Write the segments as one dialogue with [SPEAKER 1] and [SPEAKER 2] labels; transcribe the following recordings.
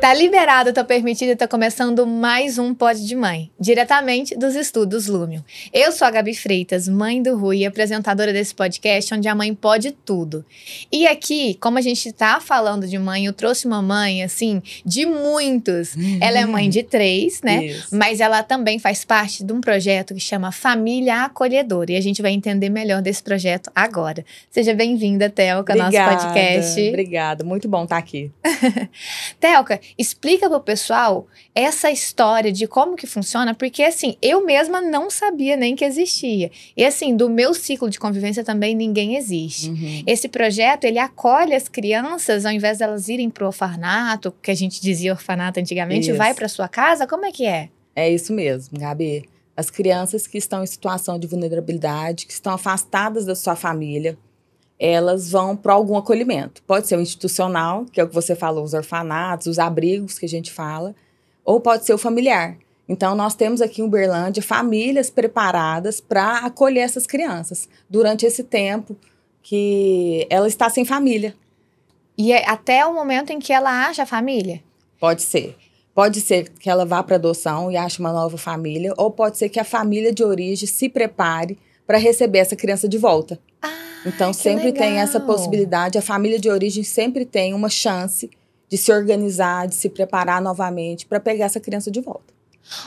[SPEAKER 1] Tá liberado, tá permitido, tá começando mais um Pod de Mãe, diretamente dos estúdios Lúmio. Eu sou a Gabi Freitas, mãe do Rui, apresentadora desse podcast onde a mãe pode tudo. E aqui, como a gente tá falando de mãe, eu trouxe uma mãe, assim, de muitos. Ela é mãe de 3, né?
[SPEAKER 2] Isso.
[SPEAKER 1] Mas ela também faz parte de um projeto que chama Família Acolhedora. E a gente vai entender melhor desse projeto agora. Seja bem-vinda, Thelka, ao nosso podcast.
[SPEAKER 2] Obrigada, muito bom estar aqui.
[SPEAKER 1] Thelka, explica pro pessoal essa história de como que funciona, porque assim, eu mesma não sabia nem que existia. E assim, do meu ciclo de convivência também ninguém existe. Esse projeto, ele acolhe as crianças, ao invés delas irem pro orfanato, que a gente dizia orfanato antigamente,
[SPEAKER 2] Isso.
[SPEAKER 1] vai pra sua casa, como é que é?
[SPEAKER 2] É isso mesmo, Gabi. As crianças que estão em situação de vulnerabilidade, que estão afastadas da sua família, elas vão para algum acolhimento. Pode ser o institucional, que é o que você falou, os orfanatos, os abrigos que a gente fala, ou pode ser o familiar. Então, nós temos aqui em Uberlândia famílias preparadas para acolher essas crianças durante esse tempo que ela está sem família.
[SPEAKER 1] E é até o momento em que ela acha a família?
[SPEAKER 2] Pode ser. Pode ser que ela vá para adoção e ache uma nova família, ou pode ser que a família de origem se prepare para receber essa criança de volta. Então, sempre tem essa possibilidade. A família de origem sempre tem uma chance de se organizar, de se preparar novamente para pegar essa criança de volta.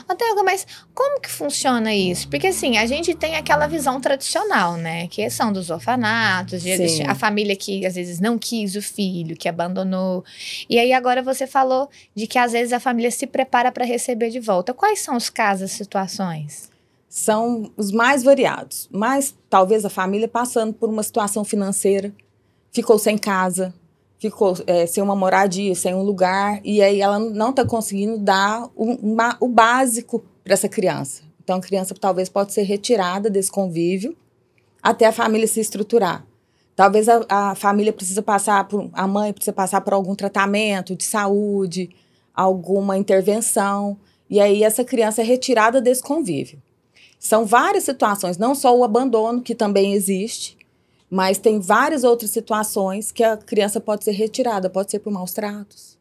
[SPEAKER 1] Thelka, mas como que funciona isso? Porque assim, a gente tem aquela visão tradicional, né? Que são dos orfanatos, a família que às vezes não quis o filho, que abandonou. E aí agora você falou de que às vezes a família se prepara para receber de volta. Quais são os casos, as situações?
[SPEAKER 2] São os mais variados. Mas talvez a família passando por uma situação financeira, ficou sem casa, ficou sem uma moradia, sem um lugar, e aí ela não está conseguindo dar o básico para essa criança. Então a criança talvez pode ser retirada desse convívio até a família se estruturar. Talvez a família precisa passar a mãe precisa passar por algum tratamento de saúde, alguma intervenção, e aí essa criança é retirada desse convívio. São várias situações, não só o abandono, que também existe, mas tem várias outras situações que a criança pode ser retirada, pode ser por maus tratos.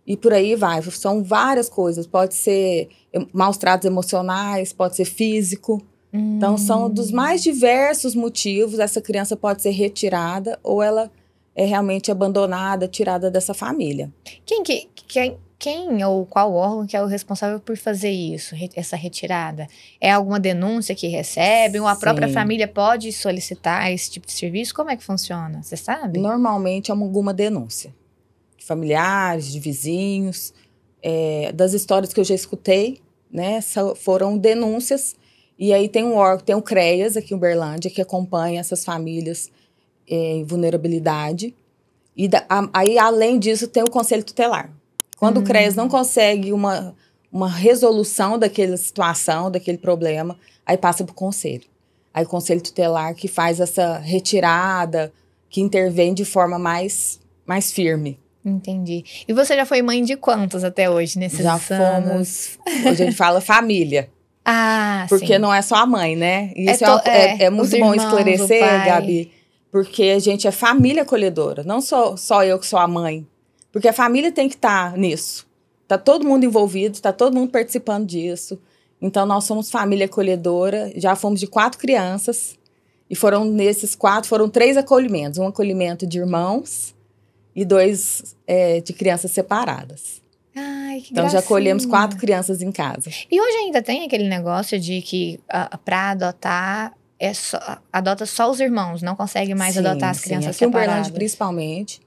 [SPEAKER 2] E por aí vai, são várias coisas. Pode ser maus tratos emocionais, pode ser físico. Então, são dos mais diversos motivos. Essa criança pode ser retirada ou ela é realmente abandonada, tirada dessa família.
[SPEAKER 1] Quem ou qual órgão que é o responsável por fazer isso, essa retirada? É alguma denúncia que recebe? Ou a própria família pode solicitar esse tipo de serviço? Como é que funciona? Você sabe?
[SPEAKER 2] Normalmente é alguma denúncia. De familiares, de vizinhos. Das histórias que eu já escutei, né? Foram denúncias. E aí tem um órgão, tem o CREAS aqui em Uberlândia, que acompanha essas famílias em vulnerabilidade. E aí, além disso, tem o Conselho Tutelar. Quando o CREAS não consegue uma resolução daquela situação, daquele problema, aí passa para o conselho. Aí o Conselho Tutelar que faz essa retirada, que intervém de forma mais firme.
[SPEAKER 1] Entendi. E você já foi mãe de quantos até hoje, nesses anos?
[SPEAKER 2] Já fomos, hoje a gente fala família. Porque
[SPEAKER 1] sim.
[SPEAKER 2] Não é só a mãe, né? E isso é muito bom
[SPEAKER 1] irmãos,
[SPEAKER 2] esclarecer, Gabi, porque a gente é família acolhedora, não só eu que sou a mãe. Porque a família tem que estar nisso. Está todo mundo envolvido, está todo mundo participando disso. Então, nós somos família acolhedora. Já fomos de 4 crianças. E nesses 4, foram 3 acolhimentos. Um acolhimento de irmãos e 2 de crianças separadas.
[SPEAKER 1] Ai, que
[SPEAKER 2] então,
[SPEAKER 1] gracinha.
[SPEAKER 2] Já acolhemos 4 crianças em casa.
[SPEAKER 1] E hoje ainda tem aquele negócio de que para adotar, adota só os irmãos, não consegue mais adotar as crianças
[SPEAKER 2] aqui em
[SPEAKER 1] separadas.
[SPEAKER 2] Uberlândia, principalmente,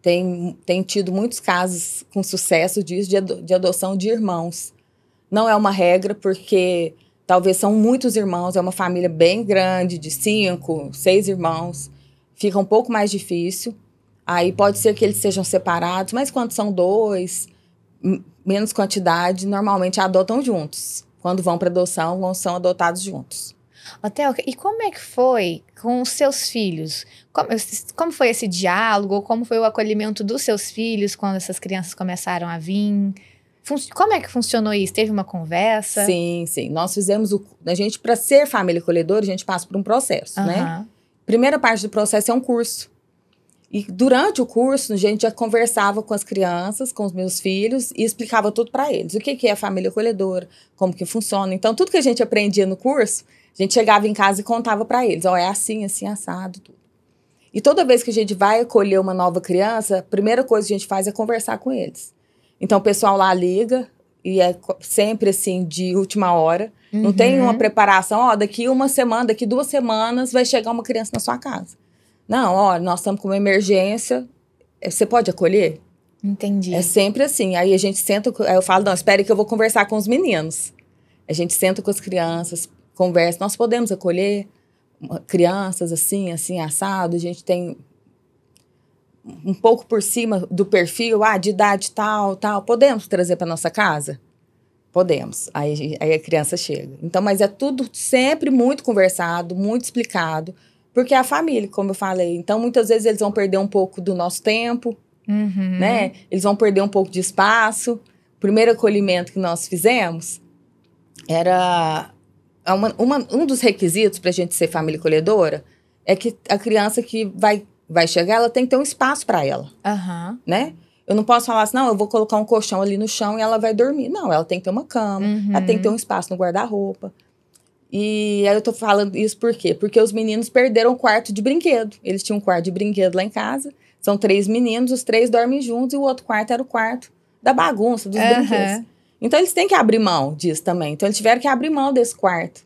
[SPEAKER 2] tem tido muitos casos com sucesso disso, de adoção de irmãos. Não é uma regra, porque talvez são muitos irmãos, é uma família bem grande, de 5, 6 irmãos. Fica um pouco mais difícil. Aí pode ser que eles sejam separados, mas quando são 2, menos quantidade, normalmente adotam juntos. Quando vão para adoção, são adotados juntos.
[SPEAKER 1] Thelka, e como é que foi com os seus filhos? Como foi esse diálogo? Como foi o acolhimento dos seus filhos quando essas crianças começaram a vir? Como é que funcionou isso? Teve uma conversa?
[SPEAKER 2] Sim. Nós fizemos a gente, para ser família acolhedora, a gente passa por um processo, né? Primeira parte do processo é um curso. E durante o curso, a gente já conversava com as crianças, com os meus filhos, e explicava tudo para eles. O que é a família acolhedora, como que funciona. Então, tudo que a gente aprendia no curso, a gente chegava em casa e contava para eles. Ó, é assim, assim, assado, tudo. E toda vez que a gente vai acolher uma nova criança, a primeira coisa que a gente faz é conversar com eles. Então, o pessoal lá liga, e é sempre assim, de última hora. Não tem uma preparação, ó, daqui uma semana, daqui 2 semanas vai chegar uma criança na sua casa. Não, ó, nós estamos com uma emergência, você pode acolher?
[SPEAKER 1] Entendi.
[SPEAKER 2] É sempre assim, aí a gente senta, aí eu falo, não, espere que eu vou conversar com os meninos. A gente senta com as crianças, conversa, nós podemos acolher crianças assim, assim, assado, a gente tem um pouco por cima do perfil, de idade tal, podemos trazer para nossa casa? Podemos. Aí a criança chega. Então, mas é tudo sempre muito conversado, muito explicado, porque é a família, como eu falei. Então, muitas vezes eles vão perder um pouco do nosso tempo, né? Eles vão perder um pouco de espaço. O primeiro acolhimento que nós fizemos era... um dos requisitos para a gente ser família acolhedora é que a criança que vai chegar, ela tem que ter um espaço para ela, né? Eu não posso falar assim, não, eu vou colocar um colchão ali no chão e ela vai dormir. Não, ela tem que ter uma cama, ela tem que ter um espaço no guarda-roupa. E aí eu tô falando isso por quê? Porque os meninos perderam o quarto de brinquedo. Eles tinham um quarto de brinquedo lá em casa. São 3 meninos, os 3 dormem juntos e o outro quarto era o quarto da bagunça, dos brinquedos. Então eles têm que abrir mão disso também. Então eles tiveram que abrir mão desse quarto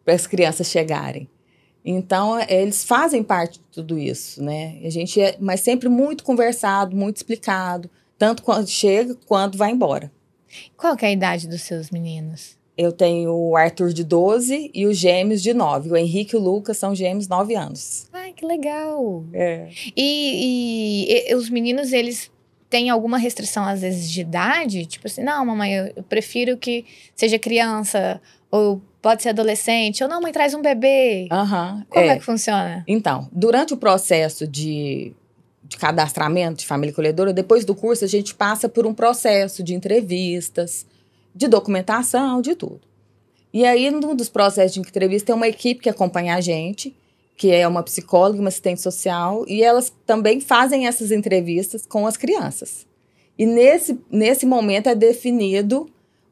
[SPEAKER 2] para as crianças chegarem. Então, eles fazem parte de tudo isso, né? Mas sempre muito conversado, muito explicado, tanto quando chega, quanto vai embora.
[SPEAKER 1] Qual que é a idade dos seus meninos?
[SPEAKER 2] Eu tenho o Arthur de 12 e os gêmeos de 9. O Henrique e o Lucas são gêmeos 9 anos.
[SPEAKER 1] Ai, que legal!
[SPEAKER 2] É.
[SPEAKER 1] E os meninos, eles têm alguma restrição, às vezes, de idade? Tipo assim, não, mamãe, eu prefiro que seja criança, ou pode ser adolescente, ou não, mãe, traz um bebê. Como é que funciona?
[SPEAKER 2] Então, durante o processo de cadastramento de família acolhedora, depois do curso, a gente passa por um processo de entrevistas, de documentação, de tudo. E aí, num dos processos de entrevista, tem uma equipe que acompanha a gente, que é uma psicóloga, uma assistente social, e elas também fazem essas entrevistas com as crianças. E nesse momento é definido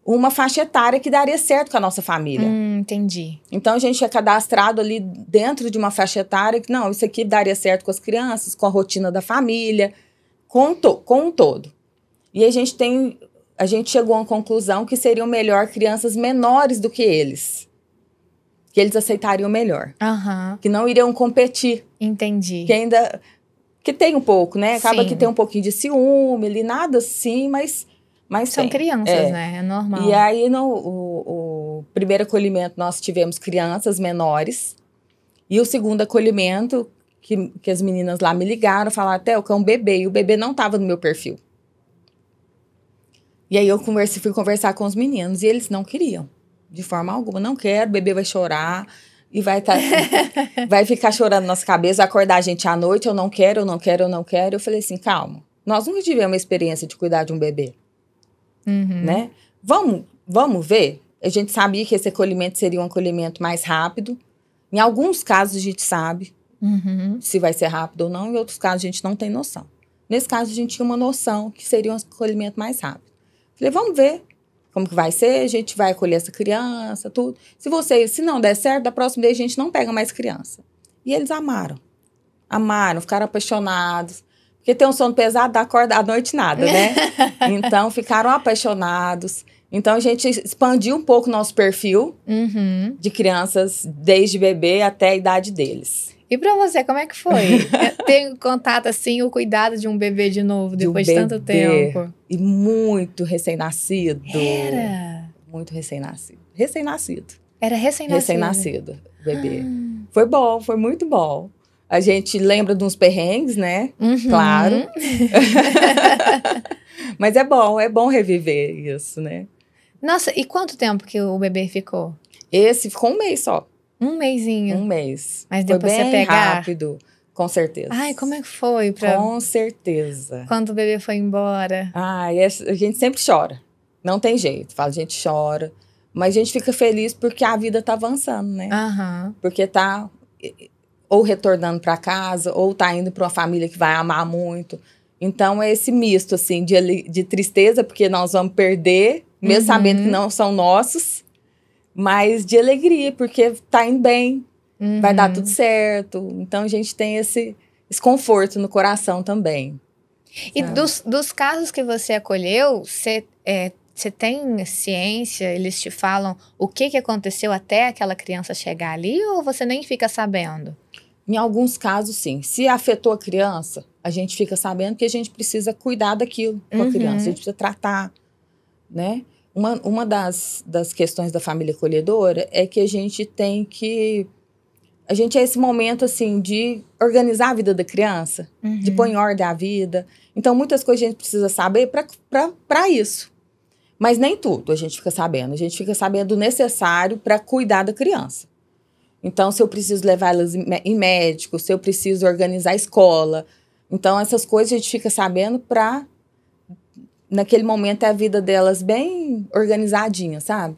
[SPEAKER 2] uma faixa etária que daria certo com a nossa família.
[SPEAKER 1] Entendi.
[SPEAKER 2] Então, a gente é cadastrado ali dentro de uma faixa etária que, não, isso aqui daria certo com as crianças, com a rotina da família, com um todo. E a gente chegou a uma conclusão que seriam melhor crianças menores do que eles. Que eles aceitariam melhor. Que não iriam competir.
[SPEAKER 1] Entendi.
[SPEAKER 2] Que tem um pouco, né? Acaba que tem um pouquinho de ciúme ali, nada assim, mas
[SPEAKER 1] são crianças, né? É normal.
[SPEAKER 2] E aí, o primeiro acolhimento, nós tivemos crianças menores. E o segundo acolhimento, que as meninas lá me ligaram, falaram, até que é um bebê. E o bebê não estava no meu perfil. E aí, eu fui conversar com os meninos. E eles não queriam, de forma alguma. Não quero, o bebê vai chorar. E vai ficar chorando na nossa cabeça, vai acordar a gente à noite. Eu não quero, eu não quero, eu não quero. Eu falei assim, calma. Nós nunca tivemos uma experiência de cuidar de um bebê. Né? Vamos ver. A gente sabia que esse acolhimento seria um acolhimento mais rápido. Em alguns casos a gente sabe se vai ser rápido ou não, em outros casos a gente não tem noção. Nesse caso a gente tinha uma noção que seria um acolhimento mais rápido. Falei, vamos ver como que vai ser, a gente vai acolher essa criança, tudo. Se não der certo, da próxima vez a gente não pega mais criança. E eles amaram, ficaram apaixonados. Porque tem um sono pesado, dá corda à noite nada, né? Então, ficaram apaixonados. Então, a gente expandiu um pouco o nosso perfil de crianças, desde bebê até a idade deles.
[SPEAKER 1] E pra você, como é que foi? Ter contato, assim, o cuidado de um bebê de novo, depois de tanto tempo?
[SPEAKER 2] E muito recém-nascido.
[SPEAKER 1] Era?
[SPEAKER 2] Muito recém-nascido. Recém-nascido.
[SPEAKER 1] Era recém-nascido?
[SPEAKER 2] Recém-nascido, bebê. Foi bom, foi muito bom. A gente lembra de uns perrengues, né? Claro. Mas é bom reviver isso, né?
[SPEAKER 1] Nossa, e quanto tempo que o bebê ficou?
[SPEAKER 2] Esse ficou 1 mês só.
[SPEAKER 1] 1 mêsinho?
[SPEAKER 2] 1 mês.
[SPEAKER 1] Mas depois
[SPEAKER 2] foi bem
[SPEAKER 1] você pegar?
[SPEAKER 2] rápido, com certeza.
[SPEAKER 1] Ai, como é que foi?
[SPEAKER 2] Com certeza.
[SPEAKER 1] Quando o bebê foi embora?
[SPEAKER 2] Ai, a gente sempre chora. Não tem jeito. A gente chora. Mas a gente fica feliz porque a vida tá avançando, né? Porque ou retornando para casa, ou tá indo para uma família que vai amar muito. Então, é esse misto, assim, de tristeza, porque nós vamos perder, mesmo sabendo que não são nossos, mas de alegria, porque tá indo bem, vai dar tudo certo. Então, a gente tem esse conforto no coração também.
[SPEAKER 1] E dos casos que você acolheu, você tem ciência? Eles te falam o que aconteceu até aquela criança chegar ali, ou você nem fica sabendo?
[SPEAKER 2] Em alguns casos, sim. Se afetou a criança, a gente fica sabendo que a gente precisa cuidar daquilo com a criança. A gente precisa tratar, né? Uma das questões da família acolhedora é que a gente tem que... A gente é esse momento, assim, de organizar a vida da criança, de pôr em ordem a vida. Então, muitas coisas a gente precisa saber para isso. Mas nem tudo a gente fica sabendo. A gente fica sabendo o necessário para cuidar da criança. Então, se eu preciso levar elas em médico, se eu preciso organizar a escola. Então, essas coisas a gente fica sabendo para, naquele momento, ter a vida delas bem organizadinha, sabe?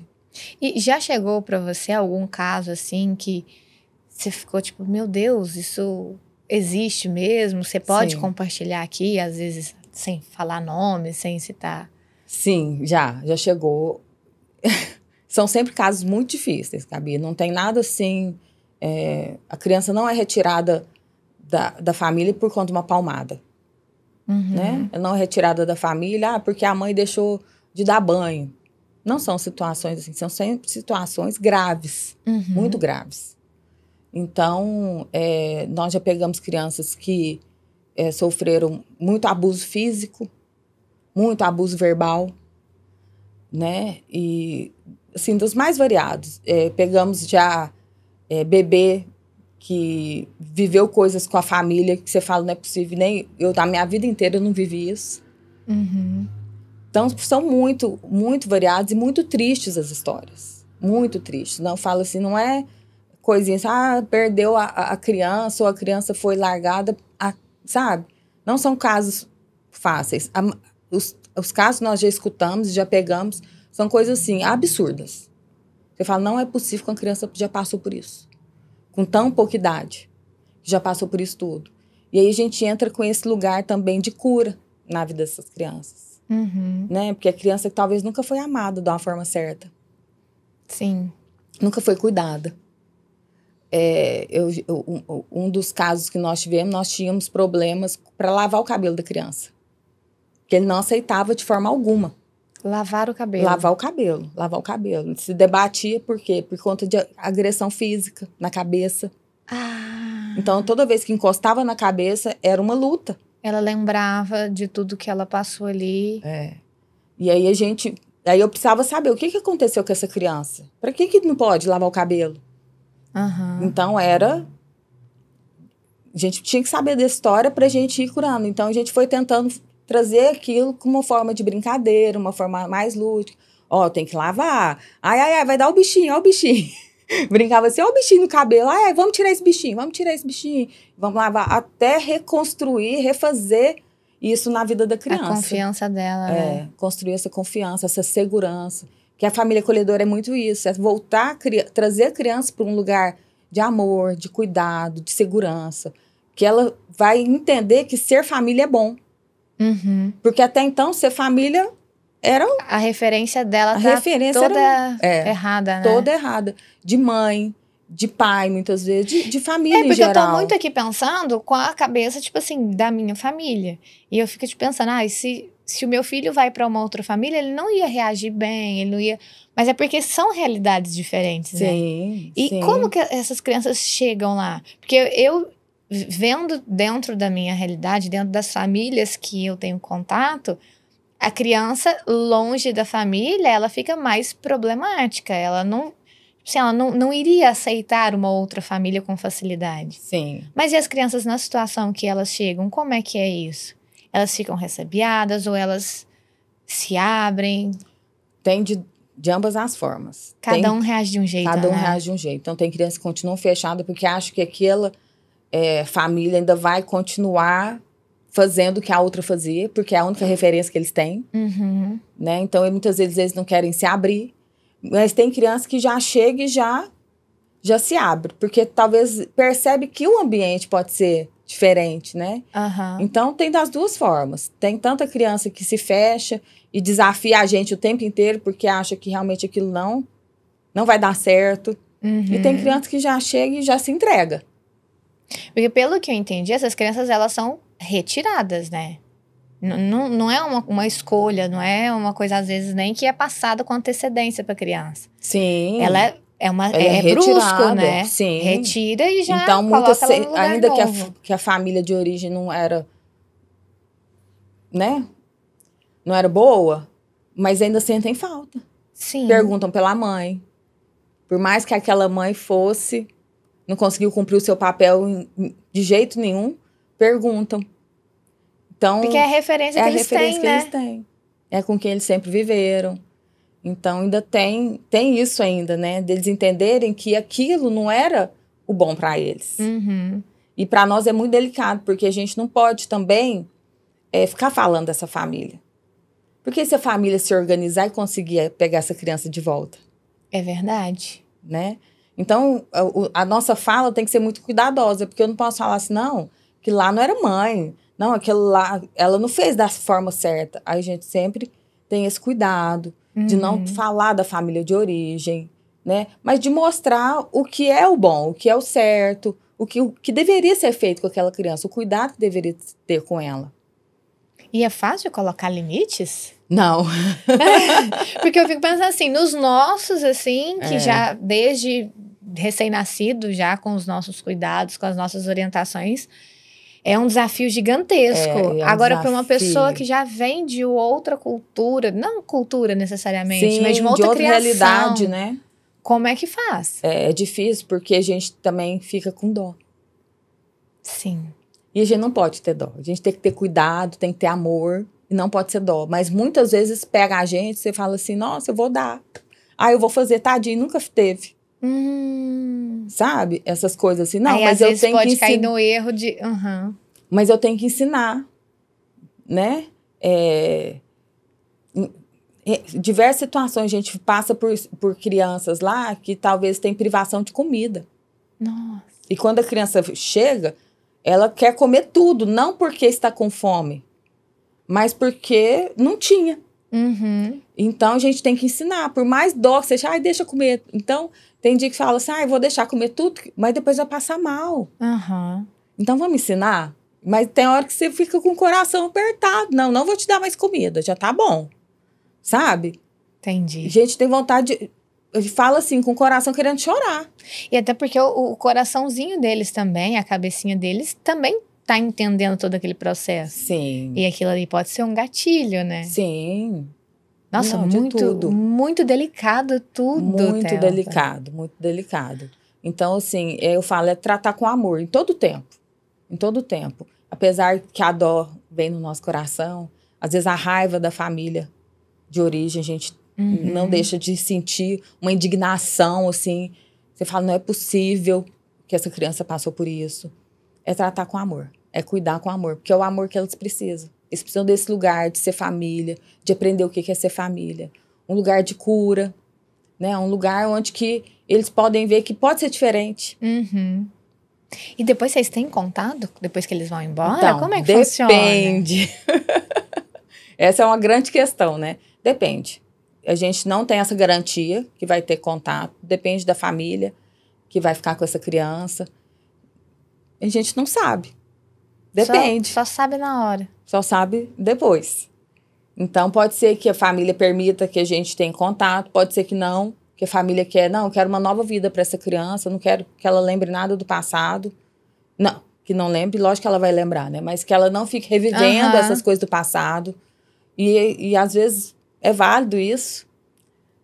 [SPEAKER 1] E já chegou para você algum caso, assim, que você ficou tipo, meu Deus, isso existe mesmo? Você pode compartilhar aqui, às vezes, sem falar nome, sem citar?
[SPEAKER 2] Sim, já chegou. São sempre casos muito difíceis, Gabi. Não tem nada assim... a criança não é retirada da família por conta de uma palmada. Né? Ela não é retirada da família porque a mãe deixou de dar banho. Não são situações assim, são sempre situações graves, muito graves. Então, nós já pegamos crianças que sofreram muito abuso físico, muito abuso verbal, né? E, assim, dos mais variados. Pegamos já bebê que viveu coisas com a família que você fala, não é possível, nem eu, na minha vida inteira, eu não vivi isso. Então, são muito, muito variados e muito tristes as histórias. Muito tristes. Não, eu falo assim, não é coisinhas, perdeu a criança ou a criança foi largada, sabe? Não são casos fáceis. Os casos que nós já escutamos, já pegamos, são coisas assim, absurdas. Você fala, não é possível que uma criança já passou por isso. Com tão pouca idade, já passou por isso tudo. E aí a gente entra com esse lugar também de cura na vida dessas crianças. Né? Porque a criança talvez nunca foi amada de uma forma certa.
[SPEAKER 1] Sim.
[SPEAKER 2] Nunca foi cuidada. Um dos casos que nós tivemos, nós tínhamos problemas para lavar o cabelo da criança. Que ele não aceitava de forma alguma.
[SPEAKER 1] Lavar o cabelo.
[SPEAKER 2] Lavar o cabelo. Se debatia por quê? Por conta de agressão física na cabeça. Então, toda vez que encostava na cabeça, era uma luta.
[SPEAKER 1] Ela lembrava de tudo que ela passou ali.
[SPEAKER 2] E aí Aí eu precisava saber o que aconteceu com essa criança. Para que não pode lavar o cabelo? Então, a gente tinha que saber dessa história pra gente ir curando. Então, a gente foi tentando trazer aquilo com uma forma de brincadeira, uma forma mais lúdica. Tem que lavar. Ai, vai dar o bichinho, ó o bichinho. Brincava assim, ó o bichinho no cabelo. Ai, vamos tirar esse bichinho. Vamos lavar até reconstruir, refazer isso na vida da criança.
[SPEAKER 1] A confiança dela, né?
[SPEAKER 2] Construir essa confiança, essa segurança. Que a família acolhedora é muito isso. É voltar, trazer a criança para um lugar de amor, de cuidado, de segurança. Que ela vai entender que ser família é bom. Porque até então, ser família era...
[SPEAKER 1] A referência dela toda errada, né?
[SPEAKER 2] Toda errada. De mãe, de pai, muitas vezes, de família em geral.
[SPEAKER 1] Porque eu tô muito aqui pensando com a cabeça, tipo assim, da minha família. E eu fico pensando, se o meu filho vai pra uma outra família, ele não ia reagir bem, ele não ia... Mas é porque são realidades diferentes, né? E como que essas crianças chegam lá? Porque eu vendo dentro da minha realidade, dentro das famílias que eu tenho contato, a criança longe da família, ela fica mais problemática. Ela não iria aceitar uma outra família com facilidade. Mas e as crianças na situação que elas chegam, como é que é isso? Elas ficam ressabiadas ou elas se abrem?
[SPEAKER 2] Tem de ambas as formas.
[SPEAKER 1] Cada um reage de um jeito,
[SPEAKER 2] Cada um reage de um jeito. Então, tem crianças que continuam fechadas porque acham que aquela família ainda vai continuar fazendo o que a outra fazia, porque é a única referência que eles têm. Né? Então, muitas vezes eles não querem se abrir. Mas tem criança que já chega e já já se abre, porque talvez percebe que o ambiente pode ser diferente, né?
[SPEAKER 1] Aham.
[SPEAKER 2] Então, tem das duas formas. Tem tanta criança que se fecha e desafia a gente o tempo inteiro porque acha que realmente aquilo não vai dar certo. E tem criança que já chega e já se entrega.
[SPEAKER 1] Porque pelo que eu entendi, essas crianças, elas são retiradas, né? Não é uma escolha, não é uma coisa, às vezes, nem que é passada com antecedência para a criança.
[SPEAKER 2] Sim.
[SPEAKER 1] Ela é brusco,
[SPEAKER 2] retirada,
[SPEAKER 1] né?
[SPEAKER 2] sim.
[SPEAKER 1] Retira e já
[SPEAKER 2] então,
[SPEAKER 1] coloca ela no lugar
[SPEAKER 2] ainda
[SPEAKER 1] novo.
[SPEAKER 2] que a família de origem não era, né? Não era boa, mas ainda sentem falta.
[SPEAKER 1] Sim.
[SPEAKER 2] Perguntam pela mãe. Por mais que aquela mãe não conseguiu cumprir o seu papel de jeito nenhum, perguntam. Então,
[SPEAKER 1] Porque é a referência que eles têm, né?
[SPEAKER 2] eles têm. É com quem eles sempre viveram. Então, ainda tem isso ainda, né? Deles entenderem que aquilo não era o bom para eles. E para nós é muito delicado, porque a gente não pode também ficar falando dessa família. Porque se a família se organizar e conseguir pegar essa criança de volta?
[SPEAKER 1] É verdade.
[SPEAKER 2] Né? Então, a nossa fala tem que ser muito cuidadosa, porque eu não posso falar assim, não, que lá não era mãe, não, aquilo lá, ela não fez da forma certa. Aí a gente sempre tem esse cuidado de não falar da família de origem, né? Mas de mostrar o que é o bom, o que é o certo, o que deveria ser feito com aquela criança, o cuidado que deveria ter com ela.
[SPEAKER 1] E é fácil colocar limites?
[SPEAKER 2] Não.
[SPEAKER 1] Porque eu fico pensando assim, nos nossos, assim, que já desde recém-nascido, já com os nossos cuidados, com as nossas orientações, é um desafio gigantesco. Agora, para uma pessoa que já vem de outra cultura, não cultura necessariamente, mas de uma outra criação,
[SPEAKER 2] realidade, né?
[SPEAKER 1] Como é que faz?
[SPEAKER 2] É difícil, porque a gente também fica com dó.
[SPEAKER 1] Sim.
[SPEAKER 2] E a gente não pode ter dó. A gente tem que ter cuidado, tem que ter amor, e não pode ser dó. Mas muitas vezes pega a gente, você fala assim, nossa, eu vou dar. Eu vou fazer, tadinho, nunca teve. Sabe? Essas coisas assim. Não,
[SPEAKER 1] aí,
[SPEAKER 2] mas
[SPEAKER 1] às vezes
[SPEAKER 2] tenho
[SPEAKER 1] pode
[SPEAKER 2] que
[SPEAKER 1] cair no erro de...
[SPEAKER 2] Mas eu tenho que ensinar, né? Diversas situações a gente passa por crianças lá que talvez tem privação de comida.
[SPEAKER 1] Nossa.
[SPEAKER 2] E quando a criança chega, ela quer comer tudo, não porque está com fome, mas porque não tinha. Então, a gente tem que ensinar. Por mais dó que seja, deixa comer. Então, tem dia que fala assim, eu vou deixar comer tudo, mas depois vai passar mal. Então, vamos ensinar? Mas tem hora que você fica com o coração apertado. Não vou te dar mais comida, já tá bom. Sabe?
[SPEAKER 1] Entendi.
[SPEAKER 2] A gente tem vontade de... Fala assim, com o coração querendo chorar.
[SPEAKER 1] E até porque o coraçãozinho deles também, a cabecinha deles, também tá entendendo todo aquele processo.
[SPEAKER 2] Sim.
[SPEAKER 1] E aquilo ali pode ser um gatilho, né?
[SPEAKER 2] Sim.
[SPEAKER 1] Nossa, muito delicado tudo,
[SPEAKER 2] Muito
[SPEAKER 1] Thelka.
[SPEAKER 2] delicado, muito delicado. Então, assim, eu falo, é tratar com amor, em todo tempo. Em todo tempo. Apesar que a dó vem no nosso coração, às vezes a raiva da família de origem, a gente não deixa de sentir uma indignação, assim. Você fala, não é possível que essa criança passou por isso. É tratar com amor, é cuidar com amor, porque é o amor que elas precisam. Eles precisam desse lugar de ser família, de aprender o que é ser família. Um lugar de cura, né? Um lugar onde que eles podem ver que pode ser diferente.
[SPEAKER 1] E depois vocês têm contato? Depois que eles vão embora?
[SPEAKER 2] Então,
[SPEAKER 1] como é que funciona?
[SPEAKER 2] Depende. Essa é uma grande questão, né? Depende. A gente não tem essa garantia que vai ter contato. Depende da família que vai ficar com essa criança. A gente não sabe. Depende.
[SPEAKER 1] Só sabe na hora.
[SPEAKER 2] Só sabe depois. Então, pode ser que a família permita que a gente tenha contato, pode ser que não, que a família quer, não, eu quero uma nova vida para essa criança, não quero que ela lembre nada do passado. Não, que não lembre, lógico que ela vai lembrar, né? Mas que ela não fique revivendo essas coisas do passado. E às vezes é válido isso,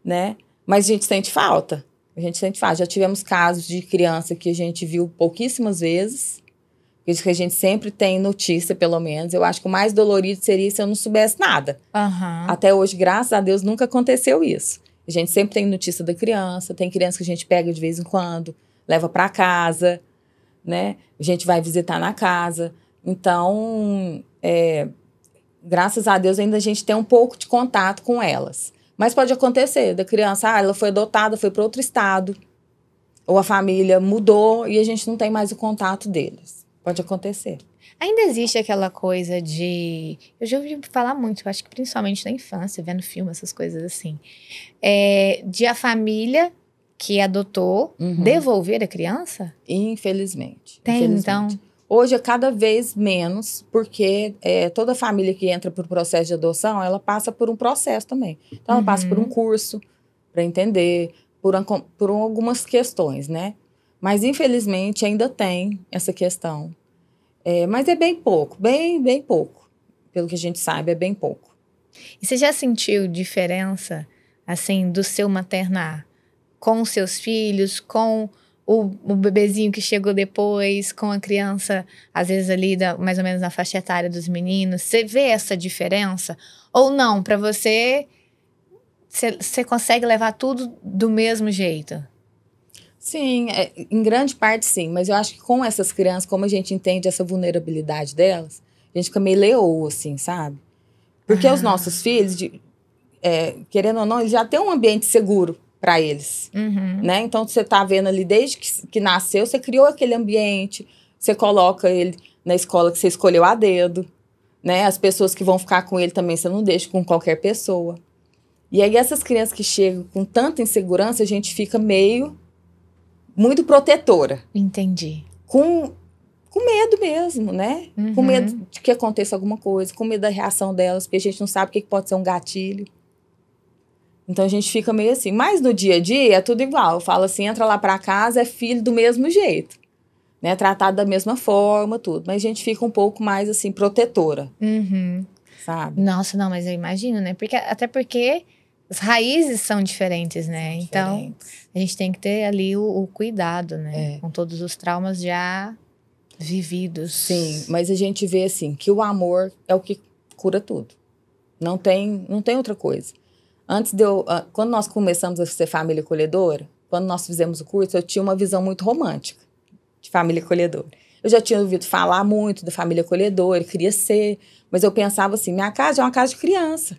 [SPEAKER 2] né? Mas a gente sente falta. A gente sente falta. Já tivemos casos de criança que a gente viu pouquíssimas vezes, que a gente sempre tem notícia, pelo menos. Eu acho que o mais dolorido seria se eu não soubesse nada. Até hoje, graças a Deus, nunca aconteceu isso. A gente sempre tem notícia da criança, tem criança que a gente pega de vez em quando, leva para casa, né? A gente vai visitar na casa. Então, graças a Deus, ainda a gente tem um pouco de contato com elas. Mas pode acontecer da criança, ela foi adotada, foi para outro estado. ou a família mudou e a gente não tem mais o contato deles. Pode acontecer.
[SPEAKER 1] Ainda existe aquela coisa de... Eu já ouvi falar muito, eu acho que principalmente na infância, vendo filme, essas coisas assim. De a família que adotou devolver a criança?
[SPEAKER 2] Infelizmente.
[SPEAKER 1] Tem, então...
[SPEAKER 2] Hoje é cada vez menos, porque toda família que entra por processo de adoção, ela passa por um processo também. Então, ela passa por um curso para entender, por algumas questões, né? Mas, infelizmente, ainda tem essa questão. Mas é bem pouco, bem pouco. Pelo que a gente sabe, é bem pouco.
[SPEAKER 1] E você já sentiu diferença, assim, do seu maternar com os seus filhos, com o bebezinho que chegou depois, com a criança, às vezes ali, mais ou menos na faixa etária dos meninos? Você vê essa diferença? Ou não, para você consegue levar tudo do mesmo jeito?
[SPEAKER 2] Sim, em grande parte sim, mas eu acho que com essas crianças, como a gente entende essa vulnerabilidade delas, a gente fica meio leoa, assim, sabe? Porque os nossos filhos, querendo ou não, eles já têm um ambiente seguro para eles, né? Então, você tá vendo ali, desde que nasceu, você criou aquele ambiente, você coloca ele na escola que você escolheu a dedo, né? As pessoas que vão ficar com ele também, você não deixa com qualquer pessoa. E aí, essas crianças que chegam com tanta insegurança, a gente fica muito protetora.
[SPEAKER 1] Entendi.
[SPEAKER 2] Com medo mesmo, né? Com medo de que aconteça alguma coisa, com medo da reação delas, porque a gente não sabe o que pode ser um gatilho. Então, a gente fica meio assim. Mas no dia a dia, é tudo igual. Eu falo assim, entra lá pra casa, é filho do mesmo jeito. Né? Tratado da mesma forma, tudo. Mas a gente fica um pouco mais, assim, protetora. Sabe?
[SPEAKER 1] Nossa, não, mas eu imagino, né? Até porque as raízes são diferentes, né? Então, a gente tem que ter ali o cuidado, né? Com todos os traumas já vividos.
[SPEAKER 2] Sim, mas a gente vê, assim, que o amor é o que cura tudo. Não tem outra coisa. Quando nós começamos a ser família acolhedora, quando nós fizemos o curso, eu tinha uma visão muito romântica de família acolhedora. Eu já tinha ouvido falar muito da família acolhedora, queria ser, mas eu pensava assim, minha casa é uma casa de criança,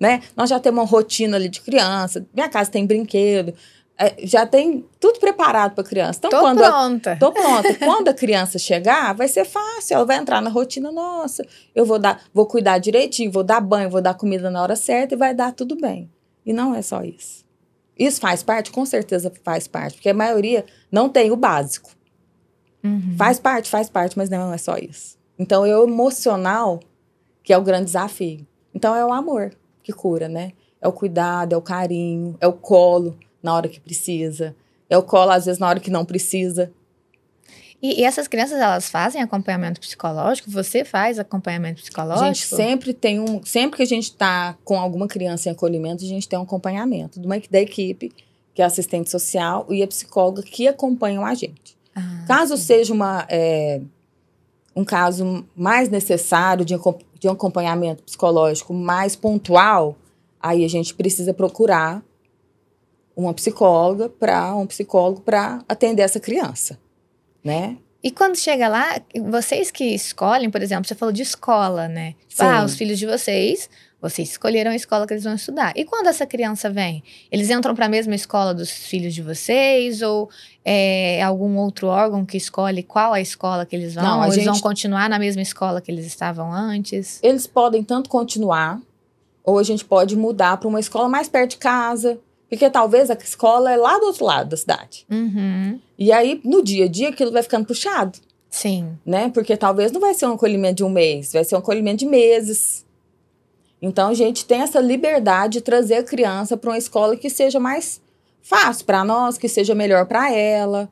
[SPEAKER 2] né? Nós já temos uma rotina ali de criança, minha casa tem brinquedo, já tem tudo preparado para a criança. Então,
[SPEAKER 1] pronta.
[SPEAKER 2] Tô pronta. Quando a criança chegar, vai ser fácil, ela vai entrar na rotina nossa. Eu vou cuidar direitinho, vou dar banho, vou dar comida na hora certa e vai dar tudo bem. E não é só isso. Isso faz parte? Com certeza faz parte, porque a maioria não tem o básico. Faz parte, mas não é só isso. Então, é o emocional que é o grande desafio. Então, é o amor que cura, né? É o cuidado, é o carinho, é o colo na hora que precisa. É o colo, às vezes, na hora que não precisa.
[SPEAKER 1] E essas crianças, elas fazem acompanhamento psicológico? Você faz acompanhamento psicológico?
[SPEAKER 2] A gente sempre que a gente está com alguma criança em acolhimento, a gente tem um acompanhamento da equipe, que é a assistente social e a psicóloga que acompanham a gente. Caso seja um caso mais necessário de um acompanhamento psicológico mais pontual, aí a gente precisa procurar uma psicóloga um psicólogo para atender essa criança, né?
[SPEAKER 1] E quando chega lá, vocês que escolhem, por exemplo, você falou de escola, né? Os filhos de vocês escolheram a escola que eles vão estudar. E quando essa criança vem? Eles entram para a mesma escola dos filhos de vocês? Ou algum outro órgão que escolhe qual a escola que eles vão?
[SPEAKER 2] Não,
[SPEAKER 1] ou eles vão continuar na mesma escola que eles estavam antes?
[SPEAKER 2] Eles podem tanto continuar, ou a gente pode mudar para uma escola mais perto de casa. Porque talvez a escola é lá do outro lado da cidade. E aí, no dia a dia, aquilo vai ficando puxado.
[SPEAKER 1] Sim.
[SPEAKER 2] Né? Porque talvez não vai ser um acolhimento de um mês, vai ser um acolhimento de meses. Então, a gente tem essa liberdade de trazer a criança para uma escola que seja mais fácil para nós, que seja melhor para ela.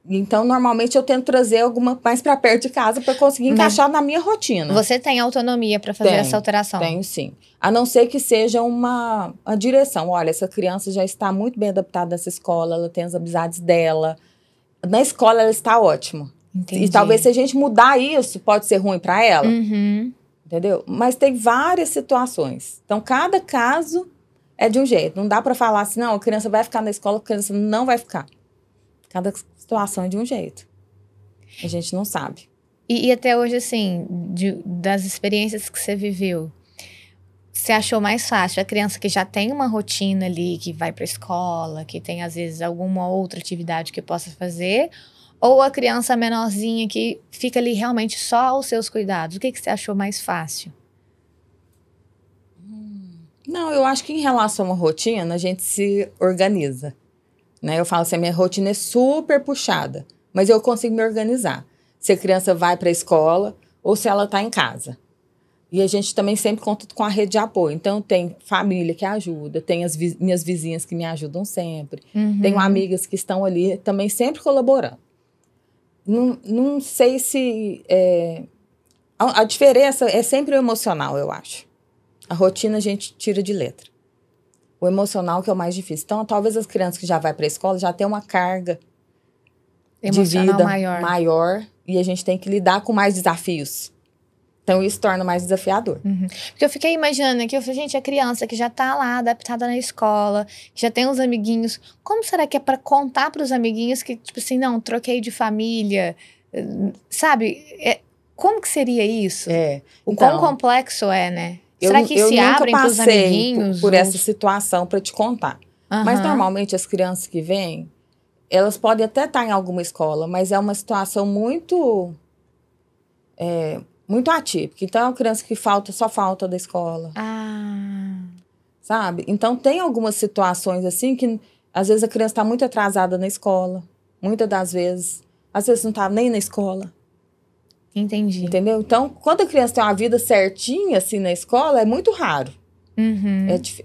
[SPEAKER 2] Então, normalmente, eu tento trazer alguma mais para perto de casa para conseguir encaixar na minha rotina.
[SPEAKER 1] Você tem autonomia para fazer essa alteração?
[SPEAKER 2] Tenho, sim. A não ser que seja uma direção. Olha, essa criança já está muito bem adaptada nessa escola, ela tem as amizades dela. Na escola, ela está ótima.
[SPEAKER 1] Entendi.
[SPEAKER 2] E talvez se a gente mudar isso, pode ser ruim para ela. Entendeu? Mas tem várias situações. Então, cada caso é de um jeito. Não dá para falar assim, não, a criança vai ficar na escola, a criança não vai ficar. Cada situação é de um jeito. A gente não sabe.
[SPEAKER 1] E até hoje, assim, das experiências que você viveu, você achou mais fácil? A criança que já tem uma rotina ali, que vai para a escola, que tem às vezes alguma outra atividade que possa fazer, ou a criança menorzinha que fica ali realmente só aos seus cuidados? O que você achou mais fácil?
[SPEAKER 2] Não, eu acho que em relação à rotina, a gente se organiza, né? Eu falo assim, a minha rotina é super puxada, mas eu consigo me organizar. Se a criança vai para a escola ou se ela está em casa. E a gente também sempre conta com a rede de apoio. Então, tem família que ajuda, tem as minhas vizinhas que me ajudam sempre, tenho amigas que estão ali também sempre colaborando. Não sei se... a diferença é sempre o emocional, eu acho. A rotina a gente tira de letra. O emocional que é o mais difícil. Então, talvez as crianças que já vão para a escola já tenham uma carga emocional de vida maior e a gente tem que lidar com mais desafios. Então, isso torna mais desafiador.
[SPEAKER 1] Porque eu fiquei imaginando que, gente, a criança que já tá lá, adaptada na escola, que já tem uns amiguinhos, como será que é para contar para os amiguinhos que, tipo assim, não, troquei de família, sabe? Como que seria isso? O quão complexo é, né? Será que se abrem para os amiguinhos?
[SPEAKER 2] Por essa situação para te contar. Mas, normalmente, as crianças que vêm, elas podem até estar em alguma escola, mas é uma situação muito atípica. Então, é uma criança que só falta da escola. Sabe? Então, tem algumas situações assim que, às vezes, a criança está muito atrasada na escola. Muitas das vezes. Às vezes, não está nem na escola.
[SPEAKER 1] Entendi.
[SPEAKER 2] Entendeu? Então, quando a criança tem uma vida certinha, assim, na escola, é muito raro.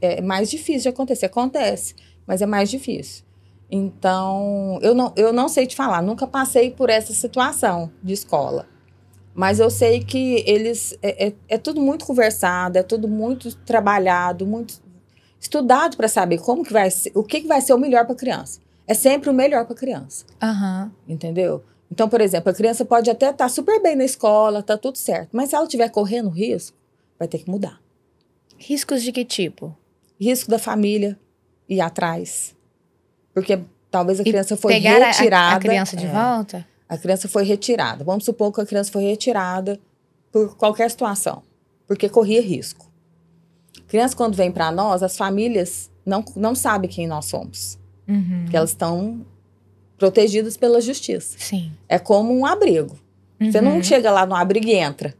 [SPEAKER 2] É mais difícil de acontecer. Acontece, mas é mais difícil. Então, eu não sei te falar. Nunca passei por essa situação de escola. Mas eu sei que eles... É tudo muito conversado, é tudo muito trabalhado, muito estudado para saber como que vai ser, o que vai ser o melhor para a criança. É sempre o melhor para a criança. Entendeu? Então, por exemplo, a criança pode até estar super bem na escola, tá tudo certo. Mas se ela estiver correndo risco, vai ter que mudar.
[SPEAKER 1] Riscos de que tipo?
[SPEAKER 2] Risco da família ir atrás. Porque talvez a criança foi retirada.
[SPEAKER 1] Pegar a criança de volta?
[SPEAKER 2] A criança foi retirada. Vamos supor que a criança foi retirada por qualquer situação. Porque corria risco. Criança, quando vem para nós, as famílias não sabem quem nós somos. Porque elas estão protegidas pela justiça.
[SPEAKER 1] Sim.
[SPEAKER 2] É como um abrigo. Você não chega lá no abrigo e entra.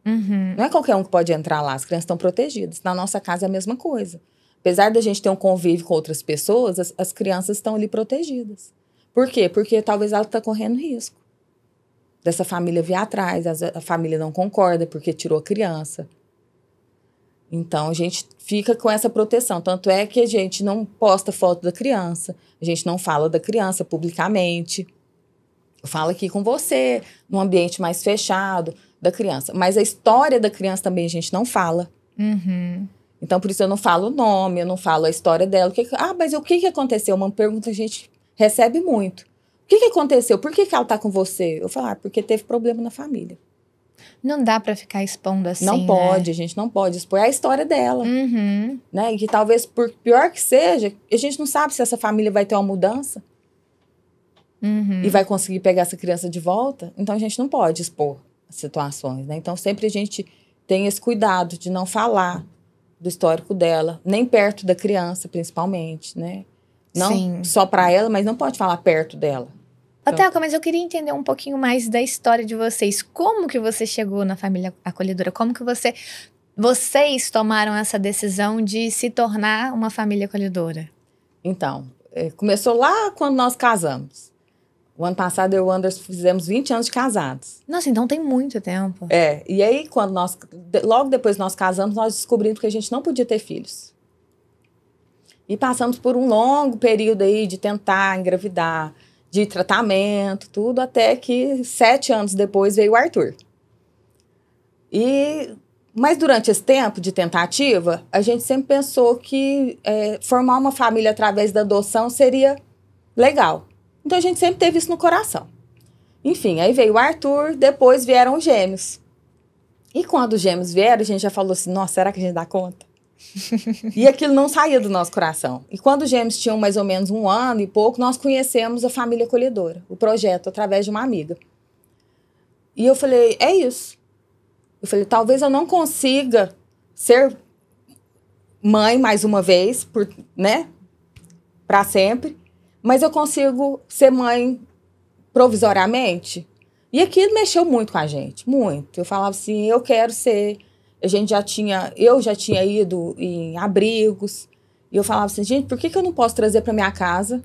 [SPEAKER 2] Não é qualquer um que pode entrar lá. As crianças estão protegidas. Na nossa casa é a mesma coisa. Apesar da gente ter um convívio com outras pessoas, as crianças estão ali protegidas. Por quê? Porque talvez ela está correndo risco. Dessa família vir atrás. A família não concorda porque tirou a criança. Então, a gente fica com essa proteção. Tanto é que a gente não posta foto da criança. A gente não fala da criança publicamente. Eu falo aqui com você, num ambiente mais fechado da criança. Mas a história da criança também a gente não fala. Então, por isso eu não falo o nome, eu não falo a história dela. Mas o que aconteceu? Uma pergunta que a gente recebe muito. O que aconteceu? Por que ela está com você? Eu falo, porque teve problema na família.
[SPEAKER 1] Não dá pra ficar expondo assim,
[SPEAKER 2] Não pode, a gente não pode expor a história dela. Né? E que talvez, por pior que seja, a gente não sabe se essa família vai ter uma mudança. E vai conseguir pegar essa criança de volta. Então, a gente não pode expor as situações, né? Então, sempre a gente tem esse cuidado de não falar do histórico dela, nem perto da criança, principalmente, né? Não só para ela, mas não pode falar perto dela.
[SPEAKER 1] Thelka, mas eu queria entender um pouquinho mais da história de vocês. Como que você chegou na família acolhedora? Como que vocês tomaram essa decisão de se tornar uma família acolhedora? Então,
[SPEAKER 2] começou lá quando nós casamos. O ano passado, eu e o Anderson fizemos 20 anos de casados.
[SPEAKER 1] Nossa, então tem muito tempo.
[SPEAKER 2] E aí, logo depois que nós casamos, nós descobrimos que a gente não podia ter filhos. E passamos por um longo período aí de tentar engravidar, de tratamento, tudo, até que 7 anos depois veio o Arthur. Mas durante esse tempo de tentativa, a gente sempre pensou que formar uma família através da adoção seria legal. Então, a gente sempre teve isso no coração. Enfim, aí veio o Arthur, depois vieram os gêmeos. E quando os gêmeos vieram, a gente já falou assim, nossa, será que a gente dá conta? E aquilo não saía do nosso coração. E quando os gêmeos tinham mais ou menos 1 ano e pouco, nós conhecemos a família acolhedora, o projeto, através de uma amiga. E eu falei, é isso. Eu falei, talvez eu não consiga ser mãe mais uma vez, né? Para sempre. Mas eu consigo ser mãe provisoriamente. E aquilo mexeu muito com a gente, muito. Eu falava assim, eu quero ser... Eu já tinha ido em abrigos. E eu falava assim, gente, por que eu não posso trazer para minha casa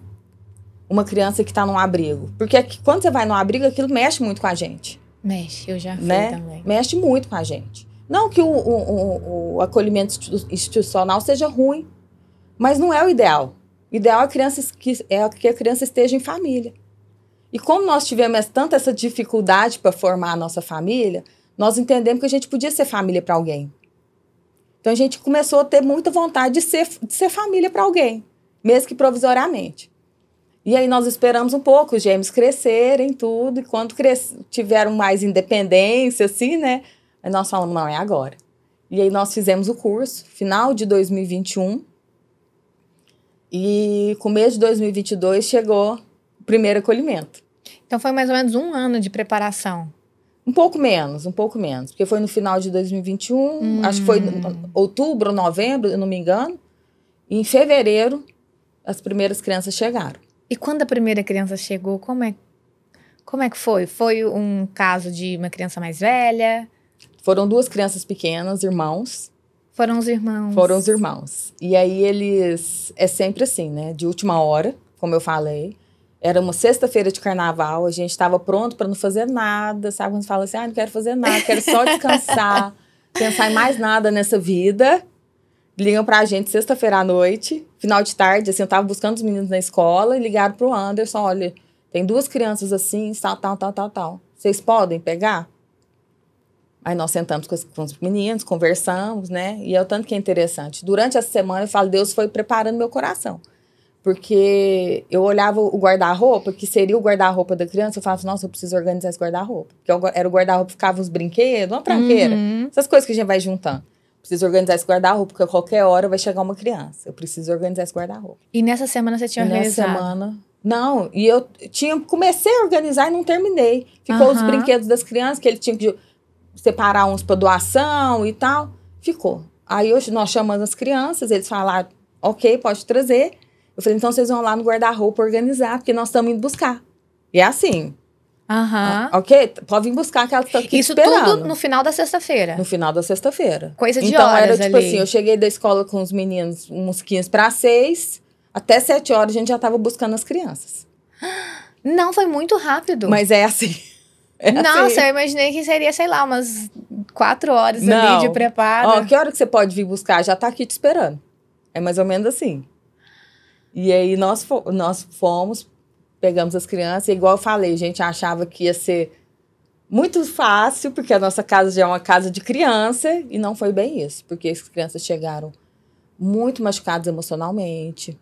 [SPEAKER 2] uma criança que está num abrigo? Porque quando você vai num abrigo, aquilo mexe muito com a gente.
[SPEAKER 1] Mexe, eu já fui,
[SPEAKER 2] né?
[SPEAKER 1] também.
[SPEAKER 2] Mexe muito com a gente. Não que o acolhimento institucional seja ruim, mas não é o ideal. O ideal é que a criança esteja em família. E como nós tivemos tanta essa dificuldade para formar a nossa família, nós entendemos que a gente podia ser família para alguém. Então a gente começou a ter muita vontade de ser família para alguém, mesmo que provisoriamente. E aí nós esperamos um pouco os gêmeos crescerem, tudo, e quando tiveram mais independência, assim, né? Aí nós falamos, não, é agora. E aí nós fizemos o curso, final de 2021, e começo de 2022 chegou o primeiro acolhimento.
[SPEAKER 1] Então foi mais ou menos 1 ano de preparação.
[SPEAKER 2] Um pouco menos, porque foi no final de 2021, acho que foi outubro, novembro, eu não me engano, e em fevereiro as primeiras crianças chegaram.
[SPEAKER 1] E quando a primeira criança chegou, como é que foi? Foi um caso de uma criança mais velha?
[SPEAKER 2] Foram 2 crianças pequenas, irmãos.
[SPEAKER 1] Foram os irmãos?
[SPEAKER 2] Foram os irmãos. E aí eles... É sempre assim, né? De última hora, como eu falei. Era uma sexta-feira de carnaval, a gente estava pronto para não fazer nada, sabe? Quando fala assim, não quero fazer nada, quero só descansar, pensar em mais nada nessa vida. Ligam pra gente sexta-feira à noite, final de tarde, assim, eu tava buscando os meninos na escola e ligaram pro Anderson, olha, tem 2 crianças assim, tal. Vocês podem pegar? Aí nós sentamos com os meninos, conversamos, né? E é o tanto que é interessante. Durante essa semana, eu falo, Deus foi preparando meu coração. Porque eu olhava o guarda-roupa, que seria o guarda-roupa da criança, eu falava, nossa, eu preciso organizar esse guarda-roupa. Porque era o guarda-roupa, ficava os brinquedos, uma tranqueira. Essas coisas que a gente vai juntando. Preciso organizar esse guarda-roupa, porque a qualquer hora vai chegar uma criança. Eu preciso organizar esse guarda-roupa.
[SPEAKER 1] E nessa semana você tinha organizado?
[SPEAKER 2] Nessa semana... Não, e eu comecei a organizar e não terminei. Ficou os brinquedos das crianças, que ele tinha que separar uns para doação e tal. Ficou. Aí hoje nós chamamos as crianças, eles falaram, ok, pode trazer. Eu falei, então vocês vão lá no guarda-roupa organizar, porque nós estamos indo buscar. E é assim. Ok? Pode vir buscar que ela está aqui esperando.
[SPEAKER 1] Isso tudo no final da sexta-feira?
[SPEAKER 2] No final da sexta-feira.
[SPEAKER 1] Coisa de
[SPEAKER 2] então,
[SPEAKER 1] horas
[SPEAKER 2] era tipo
[SPEAKER 1] ali.
[SPEAKER 2] assim, eu cheguei da escola com os meninos uns 15 para 6, até 7 horas a gente já estava buscando as crianças.
[SPEAKER 1] Não, foi muito rápido.
[SPEAKER 2] Mas é assim.
[SPEAKER 1] Nossa,
[SPEAKER 2] assim.
[SPEAKER 1] eu imaginei que seria, sei lá, umas 4 horas ali de preparo.
[SPEAKER 2] Ó, que hora que você pode vir buscar? Já tá aqui te esperando. É mais ou menos assim. E aí nós fomos, pegamos as crianças, e igual eu falei, a gente achava que ia ser muito fácil, porque a nossa casa já é uma casa de criança, e não foi bem isso, porque as crianças chegaram muito machucadas emocionalmente.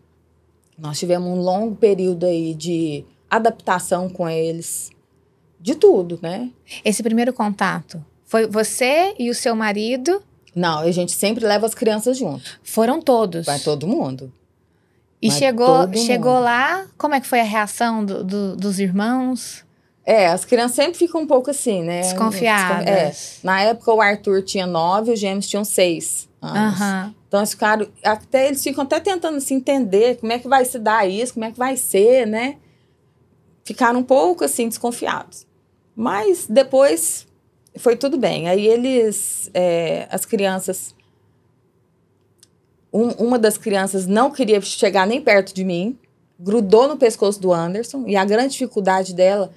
[SPEAKER 2] Nós tivemos um longo período aí de adaptação com eles, de tudo, né?
[SPEAKER 1] Esse primeiro contato, foi você e o seu marido?
[SPEAKER 2] Não, a gente sempre leva as crianças junto.
[SPEAKER 1] Foram todos?
[SPEAKER 2] Vai todo mundo.
[SPEAKER 1] E chegou lá, como é que foi a reação dos irmãos?
[SPEAKER 2] As crianças sempre ficam um pouco assim, né?
[SPEAKER 1] Desconfiadas.
[SPEAKER 2] Na época o Arthur tinha 9, os gêmeos tinham 6 anos. Então eles ficaram, eles ficam até tentando se entender como é que vai se dar isso, como é que vai ser, né? Ficaram um pouco assim desconfiados. Mas depois foi tudo bem. Aí as crianças... Uma das crianças não queria chegar nem perto de mim, grudou no pescoço do Anderson, e a grande dificuldade dela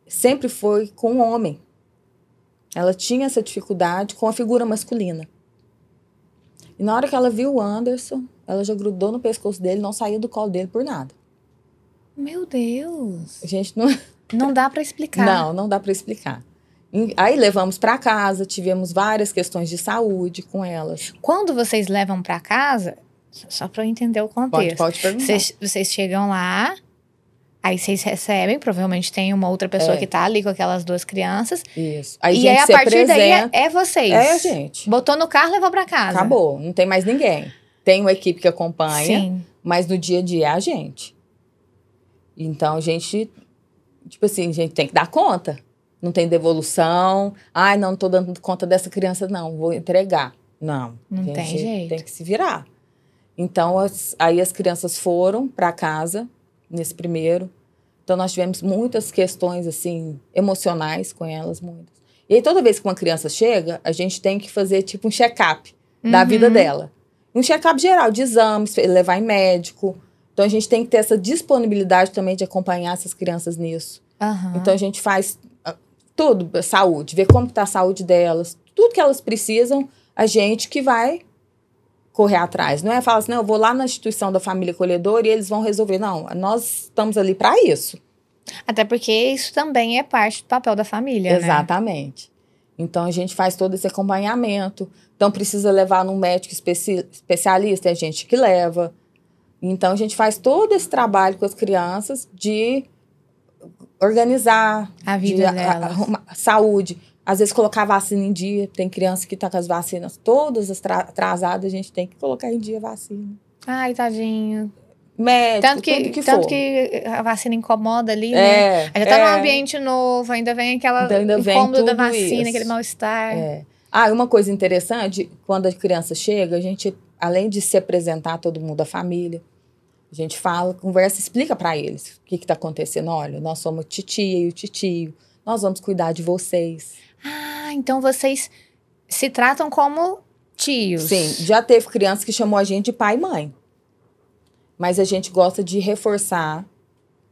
[SPEAKER 2] sempre foi com o homem. Ela tinha essa dificuldade com a figura masculina. E na hora que ela viu o Anderson, ela já grudou no pescoço dele, não saiu do colo dele por nada.
[SPEAKER 1] Meu Deus!
[SPEAKER 2] A gente não...
[SPEAKER 1] Não dá para explicar.
[SPEAKER 2] Não dá para explicar. Aí levamos para casa, tivemos várias questões de saúde com elas.
[SPEAKER 1] Quando vocês levam para casa, só para eu entender o contexto.
[SPEAKER 2] Pode perguntar.
[SPEAKER 1] Vocês chegam lá, aí vocês recebem, provavelmente tem uma outra pessoa que tá ali com aquelas 2 crianças.
[SPEAKER 2] Isso.
[SPEAKER 1] Aí a partir daí é vocês.
[SPEAKER 2] É a gente.
[SPEAKER 1] Botou no carro e levou para casa.
[SPEAKER 2] Acabou, não tem mais ninguém. Tem uma equipe que acompanha,
[SPEAKER 1] sim,
[SPEAKER 2] mas no dia a dia é a gente. Então a gente, tipo assim, a gente tem que dar conta. Não tem devolução. Ai, não tô dando conta dessa criança, não. Vou entregar. Não
[SPEAKER 1] tem jeito.
[SPEAKER 2] Tem que se virar. Então, aí as crianças foram para casa, nesse primeiro. Então, nós tivemos muitas questões, assim, emocionais com elas, muitas. E aí, toda vez que uma criança chega, a gente tem que fazer, tipo, um check-up da vida dela. Um check-up geral, de exames, levar em médico. Então, a gente tem que ter essa disponibilidade também de acompanhar essas crianças nisso. Então, a gente faz tudo, saúde, ver como está a saúde delas. Tudo que elas precisam, a gente que vai correr atrás. Não é falar assim, não, eu vou lá na instituição da família acolhedora e eles vão resolver. Não, nós estamos ali para isso.
[SPEAKER 1] Até porque isso também é parte do papel da família,
[SPEAKER 2] Exatamente. Né? Então, a gente faz todo esse acompanhamento. Então, precisa levar num médico especialista, é a gente que leva. Então, a gente faz todo esse trabalho com as crianças de organizar
[SPEAKER 1] a vida delas.
[SPEAKER 2] Saúde. Às vezes, colocar a vacina em dia. Tem criança que está com as vacinas todas atrasadas, a gente tem que colocar em dia a vacina.
[SPEAKER 1] Ai, tadinho.
[SPEAKER 2] Médico,
[SPEAKER 1] tanto que a vacina incomoda ali, né? Já tá num ambiente novo, ainda vem aquela incômodo da vacina, aquele mal-estar.
[SPEAKER 2] Ah, uma coisa interessante, quando a criança chega, a gente, além de se apresentar a todo mundo da família, a gente fala, conversa, explica para eles o que está acontecendo. Olha, nós somos titia e o titio, nós vamos cuidar de vocês.
[SPEAKER 1] Ah, então vocês se tratam como tios.
[SPEAKER 2] Sim, já teve criança que chamou a gente de pai e mãe. Mas a gente gosta de reforçar.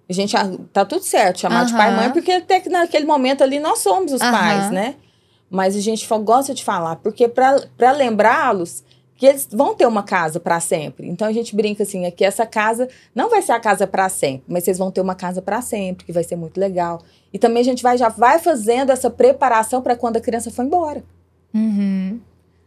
[SPEAKER 2] A gente tá tudo certo chamar de pai e mãe, porque até que naquele momento ali nós somos os pais, né? Mas a gente gosta de falar, porque para lembrá-los que eles vão ter uma casa para sempre. Então a gente brinca assim, é que essa casa não vai ser a casa para sempre, mas vocês vão ter uma casa para sempre, que vai ser muito legal. E também a gente já vai fazendo essa preparação para quando a criança for embora.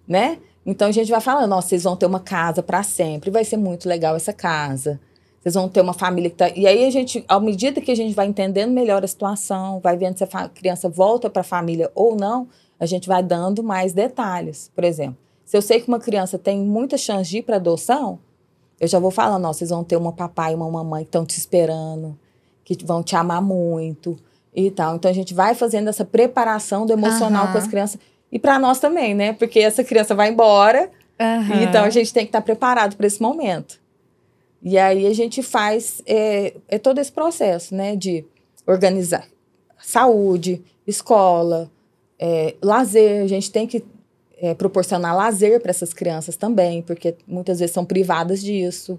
[SPEAKER 2] Né? Então, a gente vai falando, nossa, vocês vão ter uma casa para sempre, vai ser muito legal essa casa. Vocês vão ter uma família que tá... E aí, a gente, à medida que a gente vai entendendo melhor a situação, vai vendo se a criança volta para a família ou não, a gente vai dando mais detalhes. Por exemplo, se eu sei que uma criança tem muita chance de ir para adoção, eu já vou falando, nossa, vocês vão ter uma papai e uma mamãe que estão te esperando, que vão te amar muito e tal. Então, a gente vai fazendo essa preparação do emocional com as crianças. E para nós também, né? Porque essa criança vai embora, então a gente tem que estar preparado para esse momento. E aí a gente faz todo esse processo, né? De organizar saúde, escola, lazer. A gente tem que proporcionar lazer para essas crianças também, porque muitas vezes são privadas disso.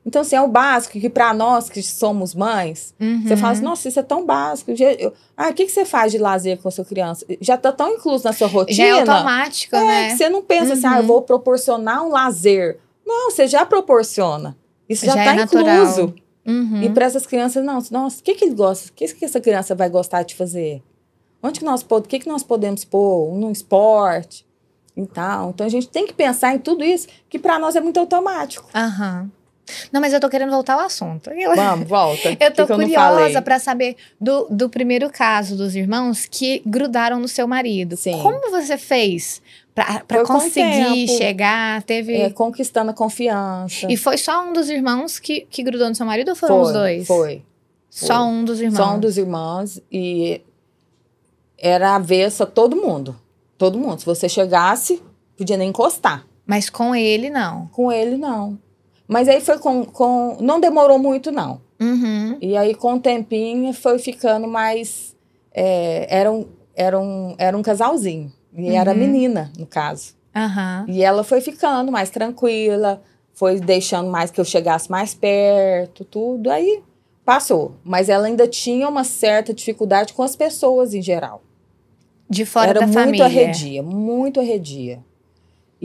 [SPEAKER 2] Então, assim, é o básico que para nós que somos mães, você fala assim, nossa, isso é tão básico. O que você faz de lazer com a sua criança? Já está tão incluso na sua rotina.
[SPEAKER 1] Já é automático, né?
[SPEAKER 2] Que você não pensa assim, eu vou proporcionar um lazer. Não, você já proporciona. Isso já está incluso. E para essas crianças, não, nossa, o que ele gosta? O que essa criança vai gostar de fazer? O que nós podemos pôr? Um esporte e tal. Então, a gente tem que pensar em tudo isso, que para nós é muito automático.
[SPEAKER 1] Não, mas eu tô querendo voltar ao assunto.
[SPEAKER 2] Vamos, volta.
[SPEAKER 1] Eu tô curiosa pra saber do primeiro caso dos irmãos que grudaram no seu marido.
[SPEAKER 2] Sim.
[SPEAKER 1] Como você fez pra conseguir chegar?
[SPEAKER 2] Conquistando a confiança.
[SPEAKER 1] E foi só um dos irmãos que grudou no seu marido ou foram os dois?
[SPEAKER 2] Foi.
[SPEAKER 1] Só um dos irmãos?
[SPEAKER 2] Só um dos irmãos e era avessa todo mundo. Todo mundo. Se você chegasse, podia nem encostar.
[SPEAKER 1] Mas com ele, não?
[SPEAKER 2] Com ele, não. Mas aí foi não demorou muito, não. E aí, com o tempinho, foi ficando mais... Era um casalzinho. E era menina, no caso. E ela foi ficando mais tranquila, foi deixando mais que eu chegasse mais perto, tudo. Aí, passou. Mas ela ainda tinha uma certa dificuldade com as pessoas, em geral.
[SPEAKER 1] De fora da família.
[SPEAKER 2] Muito arredia.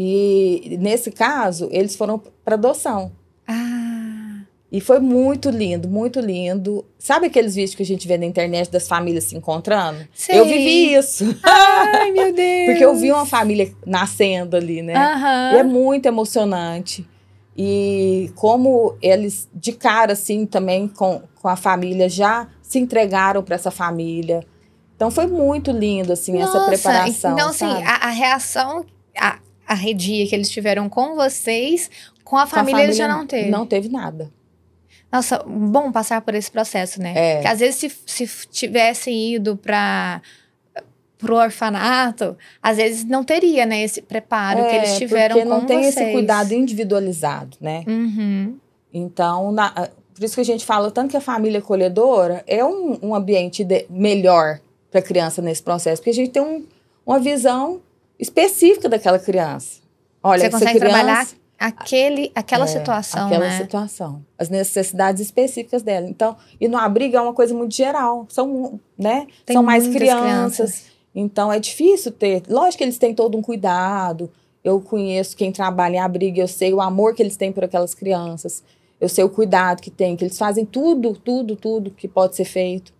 [SPEAKER 2] E, nesse caso, eles foram para adoção. E foi muito lindo, muito lindo. Sabe aqueles vídeos que a gente vê na internet das famílias se encontrando?
[SPEAKER 1] Sei.
[SPEAKER 2] Eu vivi isso.
[SPEAKER 1] Ai, meu Deus!
[SPEAKER 2] Porque eu vi uma família nascendo ali, né? E é muito emocionante. E como eles, de cara, assim, também com a família, já se entregaram para essa família. Então, foi muito lindo, assim, essa preparação.
[SPEAKER 1] Então, assim, a reação... A arredia que eles tiveram com vocês, com a família eles já não teve.
[SPEAKER 2] Não teve nada.
[SPEAKER 1] Nossa, bom passar por esse processo, né? Porque às vezes se tivessem ido pro orfanato, às vezes não teria, né, esse preparo que eles tiveram com vocês.
[SPEAKER 2] Porque não tem esse cuidado individualizado, né?
[SPEAKER 1] Uhum.
[SPEAKER 2] Então, por isso que a gente fala tanto que a família acolhedora é um ambiente melhor para a criança nesse processo, porque a gente tem uma visão específica daquela criança. Olha,
[SPEAKER 1] você consegue trabalhar aquela situação,
[SPEAKER 2] aquela situação, as necessidades específicas dela. Então, e no abrigo é uma coisa muito geral, são mais crianças. Então, é difícil ter. Lógico que eles têm todo um cuidado. Eu conheço quem trabalha em abrigo, eu sei o amor que eles têm por aquelas crianças. Eu sei o cuidado que tem, que eles fazem tudo que pode ser feito.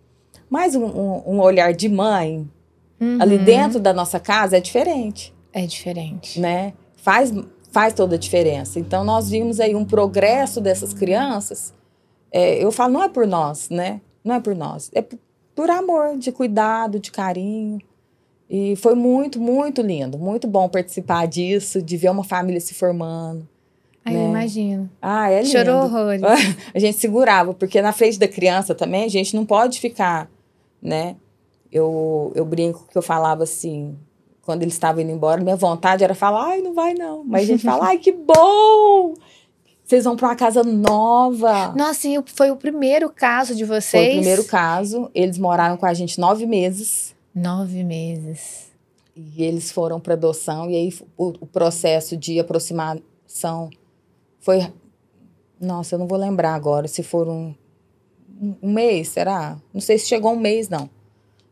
[SPEAKER 2] Mas um olhar de mãe, ali dentro da nossa casa, é diferente.
[SPEAKER 1] É diferente.
[SPEAKER 2] Né? Faz toda a diferença. Então, nós vimos aí um progresso dessas crianças. Eu falo, não é por nós, né? Não é por nós. É por amor, de cuidado, de carinho. E foi muito, muito lindo. Muito bom participar disso, de ver uma família se formando.
[SPEAKER 1] Ai,
[SPEAKER 2] né?
[SPEAKER 1] Eu imagino.
[SPEAKER 2] É lindo.
[SPEAKER 1] Chorou horrores.
[SPEAKER 2] A gente segurava, porque na frente da criança também, a gente não pode ficar, né? Eu brinco que eu falava assim, quando eles estavam indo embora, minha vontade era falar, ai, não vai não. Mas a gente fala, ai, que bom! Vocês vão para uma casa nova.
[SPEAKER 1] Nossa, e foi o primeiro caso de vocês?
[SPEAKER 2] Foi o primeiro caso. Eles moraram com a gente 9 meses.
[SPEAKER 1] 9 meses.
[SPEAKER 2] E eles foram para adoção. E aí o processo de aproximação foi... Nossa, eu não vou lembrar agora se for um mês, será? Não sei se chegou 1 mês, não.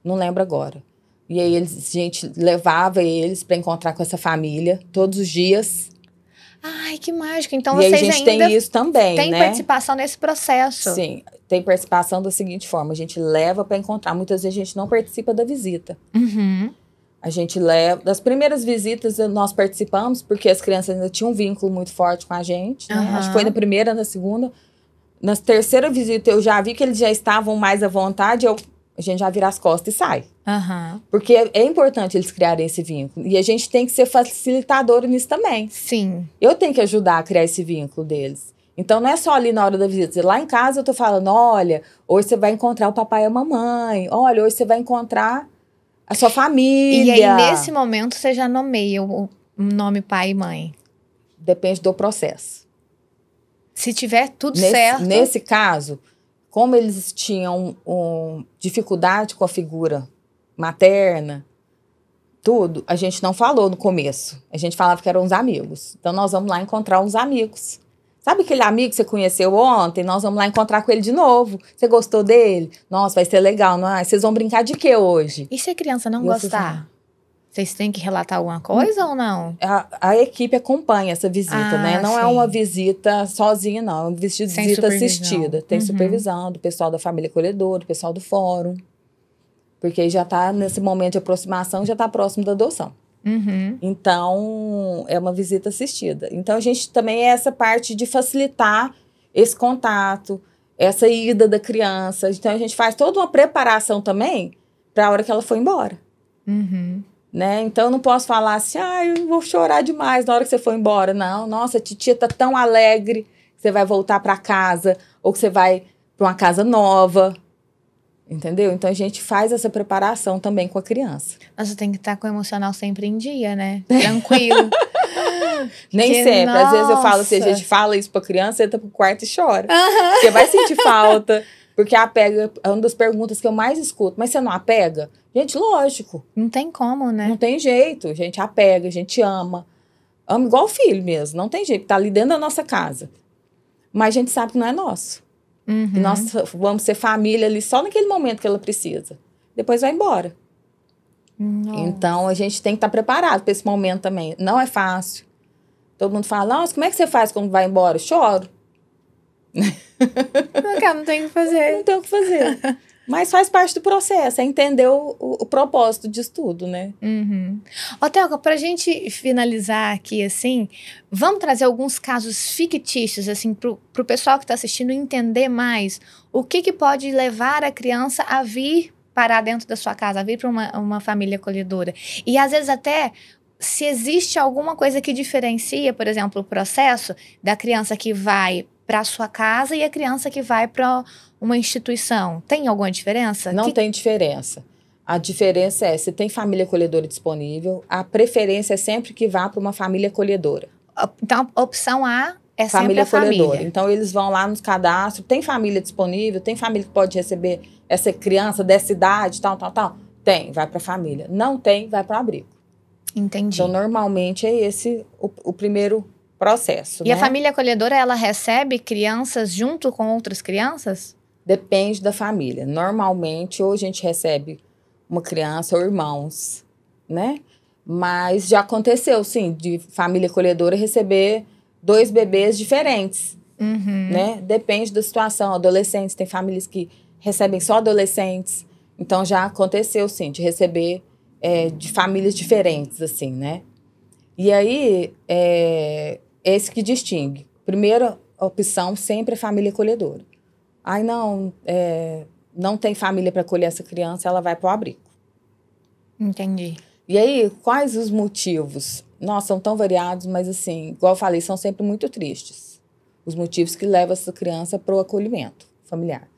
[SPEAKER 2] Não lembro agora. E aí a gente levava eles para encontrar com essa família todos os dias.
[SPEAKER 1] Ai, que mágico. Então
[SPEAKER 2] e
[SPEAKER 1] vocês
[SPEAKER 2] aí a gente
[SPEAKER 1] ainda
[SPEAKER 2] tem isso também,
[SPEAKER 1] tem
[SPEAKER 2] né?
[SPEAKER 1] participação nesse processo.
[SPEAKER 2] Sim, tem participação da seguinte forma. A gente leva para encontrar. Muitas vezes a gente não participa da visita.
[SPEAKER 1] Uhum.
[SPEAKER 2] A gente leva... Das primeiras visitas nós participamos, porque as crianças ainda tinham um vínculo muito forte com a gente. Né? Acho que foi na primeira, na segunda. Na terceira visita eu já vi que eles já estavam mais à vontade. A gente já vira as costas e sai. Porque é importante eles criarem esse vínculo. E a gente tem que ser facilitador nisso também.
[SPEAKER 1] Sim.
[SPEAKER 2] Eu tenho que ajudar a criar esse vínculo deles. Então, não é só ali na hora da visita. Lá em casa eu tô falando, olha, hoje você vai encontrar o papai e a mamãe. Olha, hoje você vai encontrar a sua família.
[SPEAKER 1] E aí, nesse momento, você já nomeia o nome pai e mãe?
[SPEAKER 2] Depende do processo.
[SPEAKER 1] Se tiver tudo certo...
[SPEAKER 2] Nesse caso, como eles tinham dificuldade com a figura materna, tudo, a gente não falou no começo. A gente falava que eram uns amigos. Então, nós vamos lá encontrar uns amigos. Sabe aquele amigo que você conheceu ontem? Nós vamos lá encontrar com ele de novo. Você gostou dele? Nossa, vai ser legal, não é? Vocês vão brincar de quê hoje?
[SPEAKER 1] E se a criança não gostar? Vocês têm que relatar alguma coisa ou não?
[SPEAKER 2] A equipe acompanha essa visita, né? Não é uma visita sozinha, não. É uma visita assistida. Tem supervisão do pessoal da família acolhedora, do pessoal do fórum. Porque aí já está nesse momento de aproximação, já está próximo da adoção. Então, é uma visita assistida. Então, a gente também é essa parte de facilitar esse contato, essa ida da criança. Então, a gente faz toda uma preparação também para a hora que ela for embora. Né? Então, eu não posso falar assim, eu vou chorar demais na hora que você for embora. Não, nossa, a titia tá tão alegre que você vai voltar para casa ou que você vai para uma casa nova. Entendeu? Então, a gente faz essa preparação também com a criança.
[SPEAKER 1] Mas você tem que estar com o emocional sempre em dia, né? Tranquilo.
[SPEAKER 2] Nem sempre. Nossa. Às vezes eu falo assim, a gente fala isso pra criança, entra pro quarto e chora. Você vai sentir falta. Porque a apega é uma das perguntas que eu mais escuto. Mas você não apega? Gente, lógico.
[SPEAKER 1] Não tem como, né?
[SPEAKER 2] Não tem jeito. A gente apega, a gente ama. Ama igual filho mesmo. Não tem jeito. Tá ali dentro da nossa casa. Mas a gente sabe que não é nosso. E nós vamos ser família ali só naquele momento que ela precisa. Depois vai embora.
[SPEAKER 1] Nossa.
[SPEAKER 2] Então, a gente tem que estar preparado para esse momento também. Não é fácil. Todo mundo fala, nossa, como é que você faz quando vai embora? Eu choro.
[SPEAKER 1] Não tem o que fazer.
[SPEAKER 2] Não tem o que fazer. Mas faz parte do processo, é entender o propósito disso tudo, né?
[SPEAKER 1] Ô, Thelka, pra gente finalizar aqui, assim, vamos trazer alguns casos fictícios, assim, pro pessoal que tá assistindo entender mais o que pode levar a criança a vir parar dentro da sua casa, a vir para uma família acolhedora. E, às vezes, até se existe alguma coisa que diferencia, por exemplo, o processo da criança que vai para a sua casa e a criança que vai para uma instituição. Tem alguma diferença?
[SPEAKER 2] Não tem diferença. A diferença é, se tem família acolhedora disponível, a preferência é sempre que vá para uma família acolhedora.
[SPEAKER 1] Então, a opção A é sempre
[SPEAKER 2] Família
[SPEAKER 1] a família.
[SPEAKER 2] acolhedora. Então, eles vão lá nos cadastros, tem família disponível, tem família que pode receber essa criança dessa idade, tal. Tem, vai para a família. Não tem, vai para o abrigo.
[SPEAKER 1] Entendi.
[SPEAKER 2] Então, normalmente, é esse o primeiro processo.
[SPEAKER 1] E a família acolhedora, ela recebe crianças junto com outras crianças?
[SPEAKER 2] Depende da família. Normalmente, ou a gente recebe uma criança ou irmãos, né? Mas já aconteceu, sim, de família acolhedora receber 2 bebês diferentes, né? Depende da situação. Adolescentes, tem famílias que recebem só adolescentes. Então, já aconteceu, sim, de receber de famílias diferentes, assim, né? E aí, esse que distingue. Primeira opção sempre é família acolhedora. Ai, não tem família para acolher essa criança, ela vai para o abrigo.
[SPEAKER 1] Entendi.
[SPEAKER 2] E aí, quais os motivos? Nossa, são tão variados, mas assim, igual eu falei, são sempre muito tristes. Os motivos que levam essa criança para o acolhimento familiar.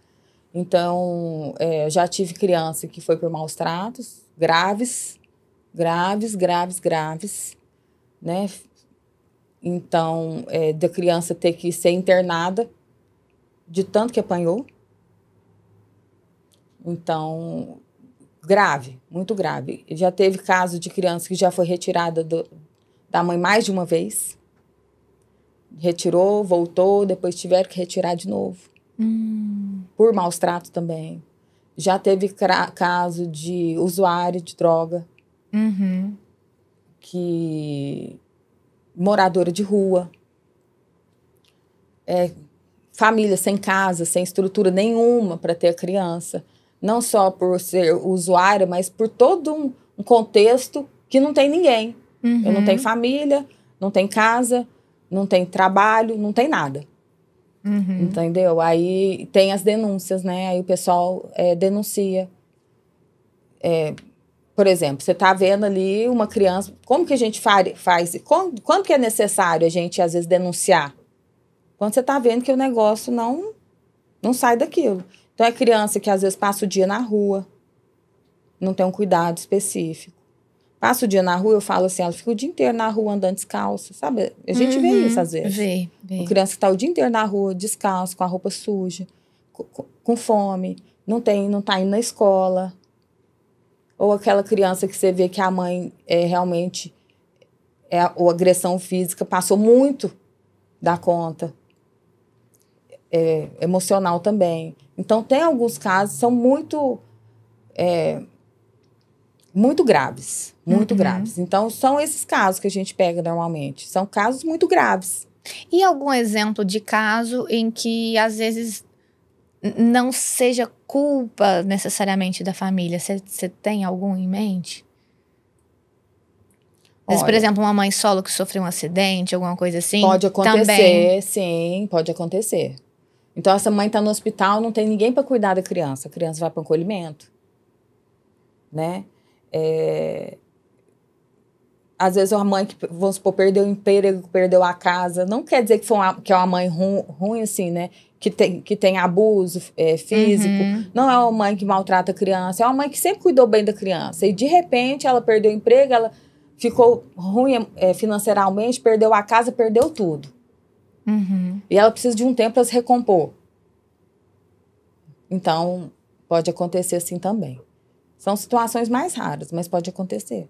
[SPEAKER 2] Então, já tive criança que foi por maus tratos, graves, né? Então, da criança ter que ser internada de tanto que apanhou. Então, grave, muito grave. Já teve caso de criança que já foi retirada da mãe mais de uma vez. Retirou, voltou, depois tiveram que retirar de novo. Por maus tratos também. Já teve caso de usuário de droga. Moradora de rua. Família sem casa, sem estrutura nenhuma para ter a criança. Não só por ser usuária, mas por todo um contexto que não tem ninguém. Eu não tenho família, não tem casa, não tem trabalho, não tem nada. Entendeu? Aí tem as denúncias, né? Aí o pessoal denuncia. Por exemplo, você está vendo ali uma criança... Como que a gente faz? Quando que é necessário a gente, às vezes, denunciar? Quando você está vendo que o negócio não sai daquilo. Então, é criança que, às vezes, passa o dia na rua, não tem um cuidado específico. Passa o dia na rua, eu falo assim, ela fica o dia inteiro na rua andando descalça, sabe? A gente vê isso, às vezes.
[SPEAKER 1] Vê.
[SPEAKER 2] Uma criança que está o dia inteiro na rua, descalço, com a roupa suja, com fome, não está indo na escola. Ou aquela criança que você vê que a mãe realmente, ou agressão física, passou muito da conta. Emocional também. Então, tem alguns casos que são muito graves. Muito graves. Então, são esses casos que a gente pega normalmente. São casos muito graves.
[SPEAKER 1] E algum exemplo de caso em que, às vezes, não seja culpa necessariamente da família? Você tem algum em mente? Às vezes, por exemplo, uma mãe solo que sofreu um acidente, alguma coisa assim?
[SPEAKER 2] Pode acontecer,
[SPEAKER 1] também.
[SPEAKER 2] sim, pode acontecer. Então, essa mãe está no hospital, não tem ninguém para cuidar da criança. A criança vai para o acolhimento, né? Às vezes, uma mãe que, vamos supor, perdeu o emprego, perdeu a casa. Não quer dizer que é uma mãe ruim, assim, né? Que tem abuso físico. Não é uma mãe que maltrata a criança. É uma mãe que sempre cuidou bem da criança. E, de repente, ela perdeu o emprego, ela ficou ruim financeiramente, perdeu a casa, perdeu tudo. E ela precisa de um tempo para se recompor. Então, pode acontecer assim também. São situações mais raras, mas pode acontecer.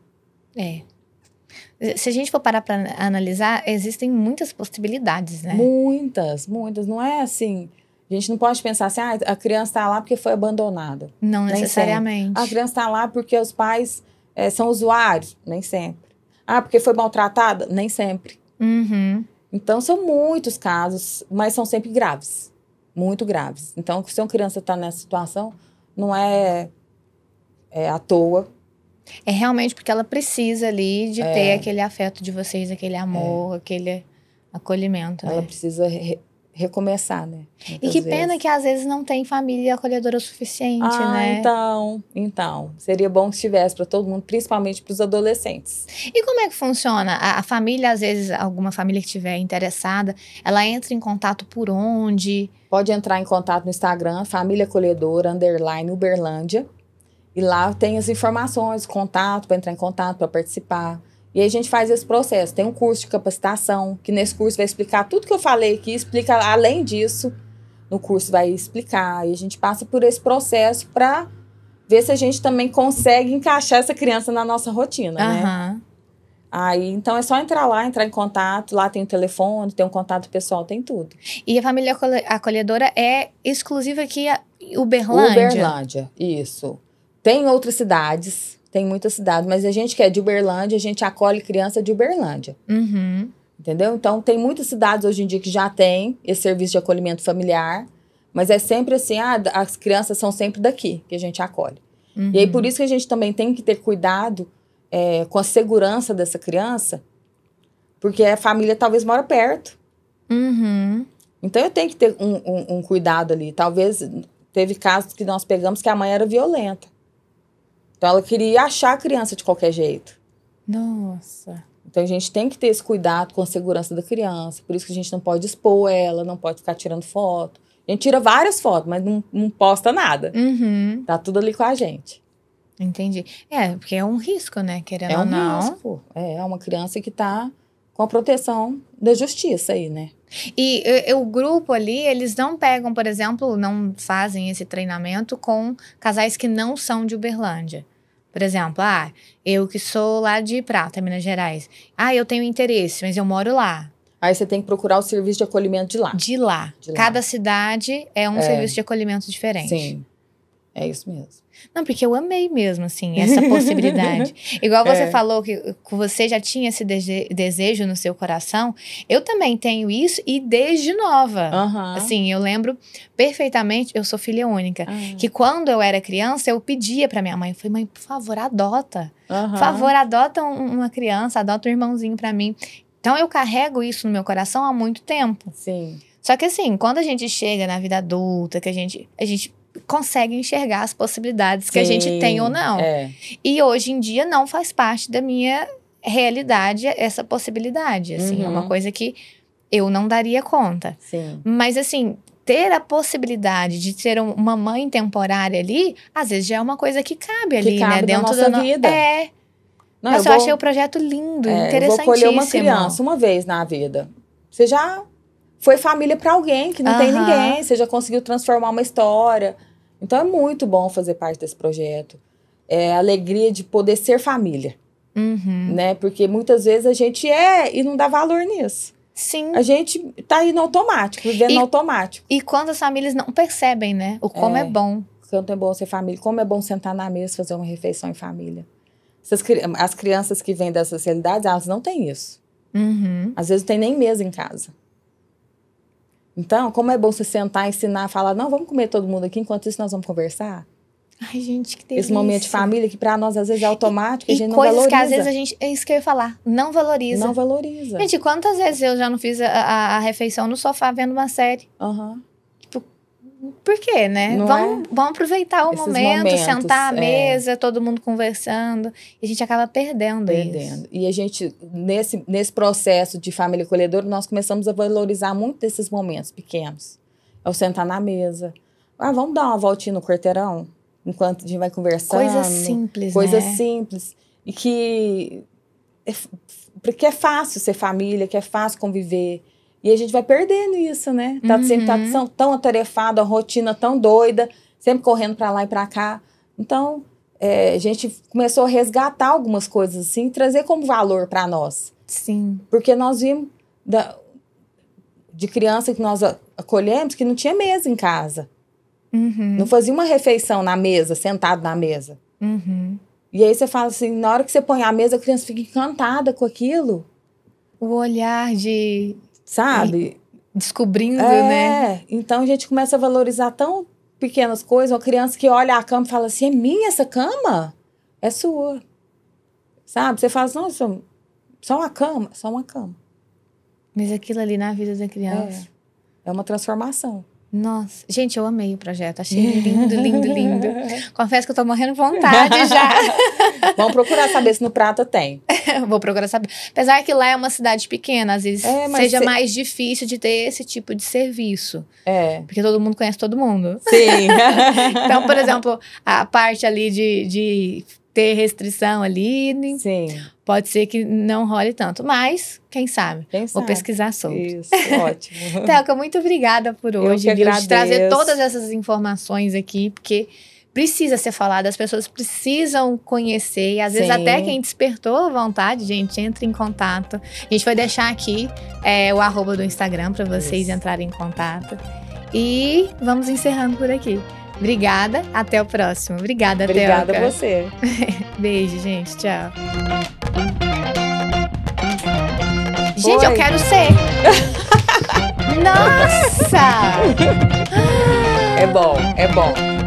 [SPEAKER 1] Se a gente for parar para analisar, existem muitas possibilidades, né?
[SPEAKER 2] Muitas. Não é assim... A gente não pode pensar assim, a criança está lá porque foi abandonada.
[SPEAKER 1] Não necessariamente.
[SPEAKER 2] A criança está lá porque os pais são usuários. Nem sempre. Porque foi maltratada? Nem sempre. Então, são muitos casos, mas são sempre graves. Muito graves. Então, se uma criança está nessa situação, não é à toa.
[SPEAKER 1] É realmente porque ela precisa ali de ter aquele afeto de vocês, aquele amor, aquele acolhimento.
[SPEAKER 2] Ela precisa recomeçar, né?
[SPEAKER 1] E que pena que às vezes não tem família acolhedora o suficiente, né?
[SPEAKER 2] Então, seria bom que tivesse para todo mundo, principalmente para os adolescentes.
[SPEAKER 1] E como é que funciona? A família, às vezes, alguma família que estiver interessada, ela entra em contato por onde?
[SPEAKER 2] Pode entrar em contato no Instagram, Família Acolhedora, _Uberlândia. E lá tem as informações, contato, para entrar em contato, para participar. E aí a gente faz esse processo. Tem um curso de capacitação, que nesse curso vai explicar tudo que eu falei aqui, explica além disso, no curso vai explicar. E a gente passa por esse processo para ver se a gente também consegue encaixar essa criança na nossa rotina, né? Aí, então, é só entrar lá, entrar em contato. Lá tem o telefone, tem um contato pessoal, tem tudo.
[SPEAKER 1] E a família acolhedora é exclusiva aqui em Uberlândia?
[SPEAKER 2] Uberlândia, isso. Tem outras cidades, tem muitas cidades, mas a gente que é de Uberlândia, a gente acolhe criança de Uberlândia. Entendeu? Então, tem muitas cidades hoje em dia que já tem esse serviço de acolhimento familiar, mas é sempre assim, as crianças são sempre daqui que a gente acolhe. E aí, por isso que a gente também tem que ter cuidado com a segurança dessa criança, porque a família talvez mora perto. Então, eu tenho que ter um cuidado ali. Talvez, teve casos que nós pegamos que a mãe era violenta. Então, ela queria achar a criança de qualquer jeito.
[SPEAKER 1] Nossa.
[SPEAKER 2] Então, a gente tem que ter esse cuidado com a segurança da criança. Por isso que a gente não pode expor ela, não pode ficar tirando foto. A gente tira várias fotos, mas não posta nada. Tá tudo ali com a gente.
[SPEAKER 1] Entendi. Porque é um risco, né? Querendo ou
[SPEAKER 2] É
[SPEAKER 1] não.
[SPEAKER 2] um risco. É uma criança que tá com a proteção da justiça aí, né?
[SPEAKER 1] E o grupo ali, eles não pegam, por exemplo, não fazem esse treinamento com casais que não são de Uberlândia. Por exemplo, eu que sou lá de Prata, Minas Gerais. Eu tenho interesse, mas eu moro lá.
[SPEAKER 2] Aí você tem que procurar o serviço de acolhimento de lá.
[SPEAKER 1] De lá. Cada cidade é um serviço de acolhimento diferente.
[SPEAKER 2] Sim, é isso mesmo.
[SPEAKER 1] Não, porque eu amei mesmo, assim, essa possibilidade. Igual você falou que você já tinha esse desejo no seu coração, eu também tenho isso e desde nova. Assim, eu lembro perfeitamente, eu sou filha única, que quando eu era criança, eu pedia pra minha mãe, eu falei, mãe, por favor, adota. Por favor, adota uma criança, adota um irmãozinho pra mim. Então, eu carrego isso no meu coração há muito tempo.
[SPEAKER 2] Sim.
[SPEAKER 1] Só que assim, quando a gente chega na vida adulta, que a gente consegue enxergar as possibilidades que a gente tem ou não. E hoje em dia não faz parte da minha realidade essa possibilidade. Assim, é uma coisa que eu não daria conta.
[SPEAKER 2] Sim.
[SPEAKER 1] Mas assim, ter a possibilidade de ter uma mãe temporária ali, às vezes já é uma coisa que cabe ali, né?
[SPEAKER 2] Dentro da nossa vida.
[SPEAKER 1] Não, eu achei o projeto lindo, interessantíssimo.
[SPEAKER 2] Eu vou colher uma criança uma vez na vida. Você já foi família para alguém que não tem ninguém. Você já conseguiu transformar uma história. Então, é muito bom fazer parte desse projeto. É a alegria de poder ser família. Né? Porque muitas vezes a gente e não dá valor nisso.
[SPEAKER 1] Sim.
[SPEAKER 2] A gente tá aí no automático, vivendo no automático.
[SPEAKER 1] E quando as famílias não percebem, né? O como é bom.
[SPEAKER 2] Quanto é bom ser família. Como é bom sentar na mesa e fazer uma refeição em família. As crianças que vêm dessas realidades, elas não têm isso. Às vezes não tem nem mesa em casa. Então, como é bom você sentar, ensinar, falar, não, vamos comer todo mundo aqui, enquanto isso nós vamos conversar.
[SPEAKER 1] Ai, gente, que delícia.
[SPEAKER 2] Esse momento de família, que pra nós às vezes é automático, a gente não
[SPEAKER 1] valoriza. E
[SPEAKER 2] coisas
[SPEAKER 1] que às vezes é isso que eu ia falar, não valoriza.
[SPEAKER 2] Não valoriza.
[SPEAKER 1] Gente, quantas vezes eu já não fiz a refeição no sofá vendo uma série? Tipo, por quê, né? Vamos aproveitar o momento, sentar à mesa, todo mundo conversando. E a gente acaba perdendo isso.
[SPEAKER 2] E a gente, nesse processo de família acolhedora, nós começamos a valorizar muito desses momentos pequenos. É o sentar na mesa. Vamos dar uma voltinha no quarteirão? Enquanto a gente vai conversando.
[SPEAKER 1] Coisas simples,
[SPEAKER 2] Coisas simples. E que... Porque é fácil ser família, que é fácil conviver. E a gente vai perdendo isso, né? Sempre tá tão atarefado, a rotina tão doida, sempre correndo pra lá e pra cá. Então, a gente começou a resgatar algumas coisas assim, trazer como valor pra nós.
[SPEAKER 1] Sim.
[SPEAKER 2] Porque nós vimos de criança que nós acolhemos que não tinha mesa em casa. Não fazia uma refeição na mesa, sentado na mesa. E aí você fala assim, na hora que você põe a mesa, a criança fica encantada com aquilo.
[SPEAKER 1] O olhar de...
[SPEAKER 2] Sabe?
[SPEAKER 1] Descobrindo, né?
[SPEAKER 2] Então a gente começa a valorizar tão pequenas coisas. Uma criança que olha a cama e fala assim, é minha essa cama? É sua. Sabe? Você fala assim, não, só uma cama? Só uma cama.
[SPEAKER 1] Mas aquilo ali na vida da criança.
[SPEAKER 2] É uma transformação.
[SPEAKER 1] Nossa, gente, eu amei o projeto. Achei lindo, lindo, lindo. Confesso que eu tô morrendo de vontade já.
[SPEAKER 2] Vamos procurar saber se no Prata tem.
[SPEAKER 1] Vou procurar saber. Apesar que lá é uma cidade pequena, às vezes seja mais difícil de ter esse tipo de serviço. Porque todo mundo conhece todo mundo.
[SPEAKER 2] Sim.
[SPEAKER 1] Então, por exemplo, a parte ali de ter restrição ali,
[SPEAKER 2] sim,
[SPEAKER 1] pode ser que não role tanto. Mas, quem sabe? Vou pesquisar sobre.
[SPEAKER 2] Isso, ótimo.
[SPEAKER 1] Thelka, muito obrigada por hoje, viu? De trazer todas essas informações aqui, porque precisa ser falado, as pessoas precisam conhecer. E às vezes até quem despertou a vontade, gente, entre em contato. A gente vai deixar aqui o @ do Instagram para vocês entrarem em contato. E vamos encerrando por aqui. Obrigada, até o próximo. Obrigada, Thelka.
[SPEAKER 2] Obrigada a você.
[SPEAKER 1] Beijo, gente. Tchau. Gente, eu quero ser. Nossa!
[SPEAKER 2] É bom, é bom.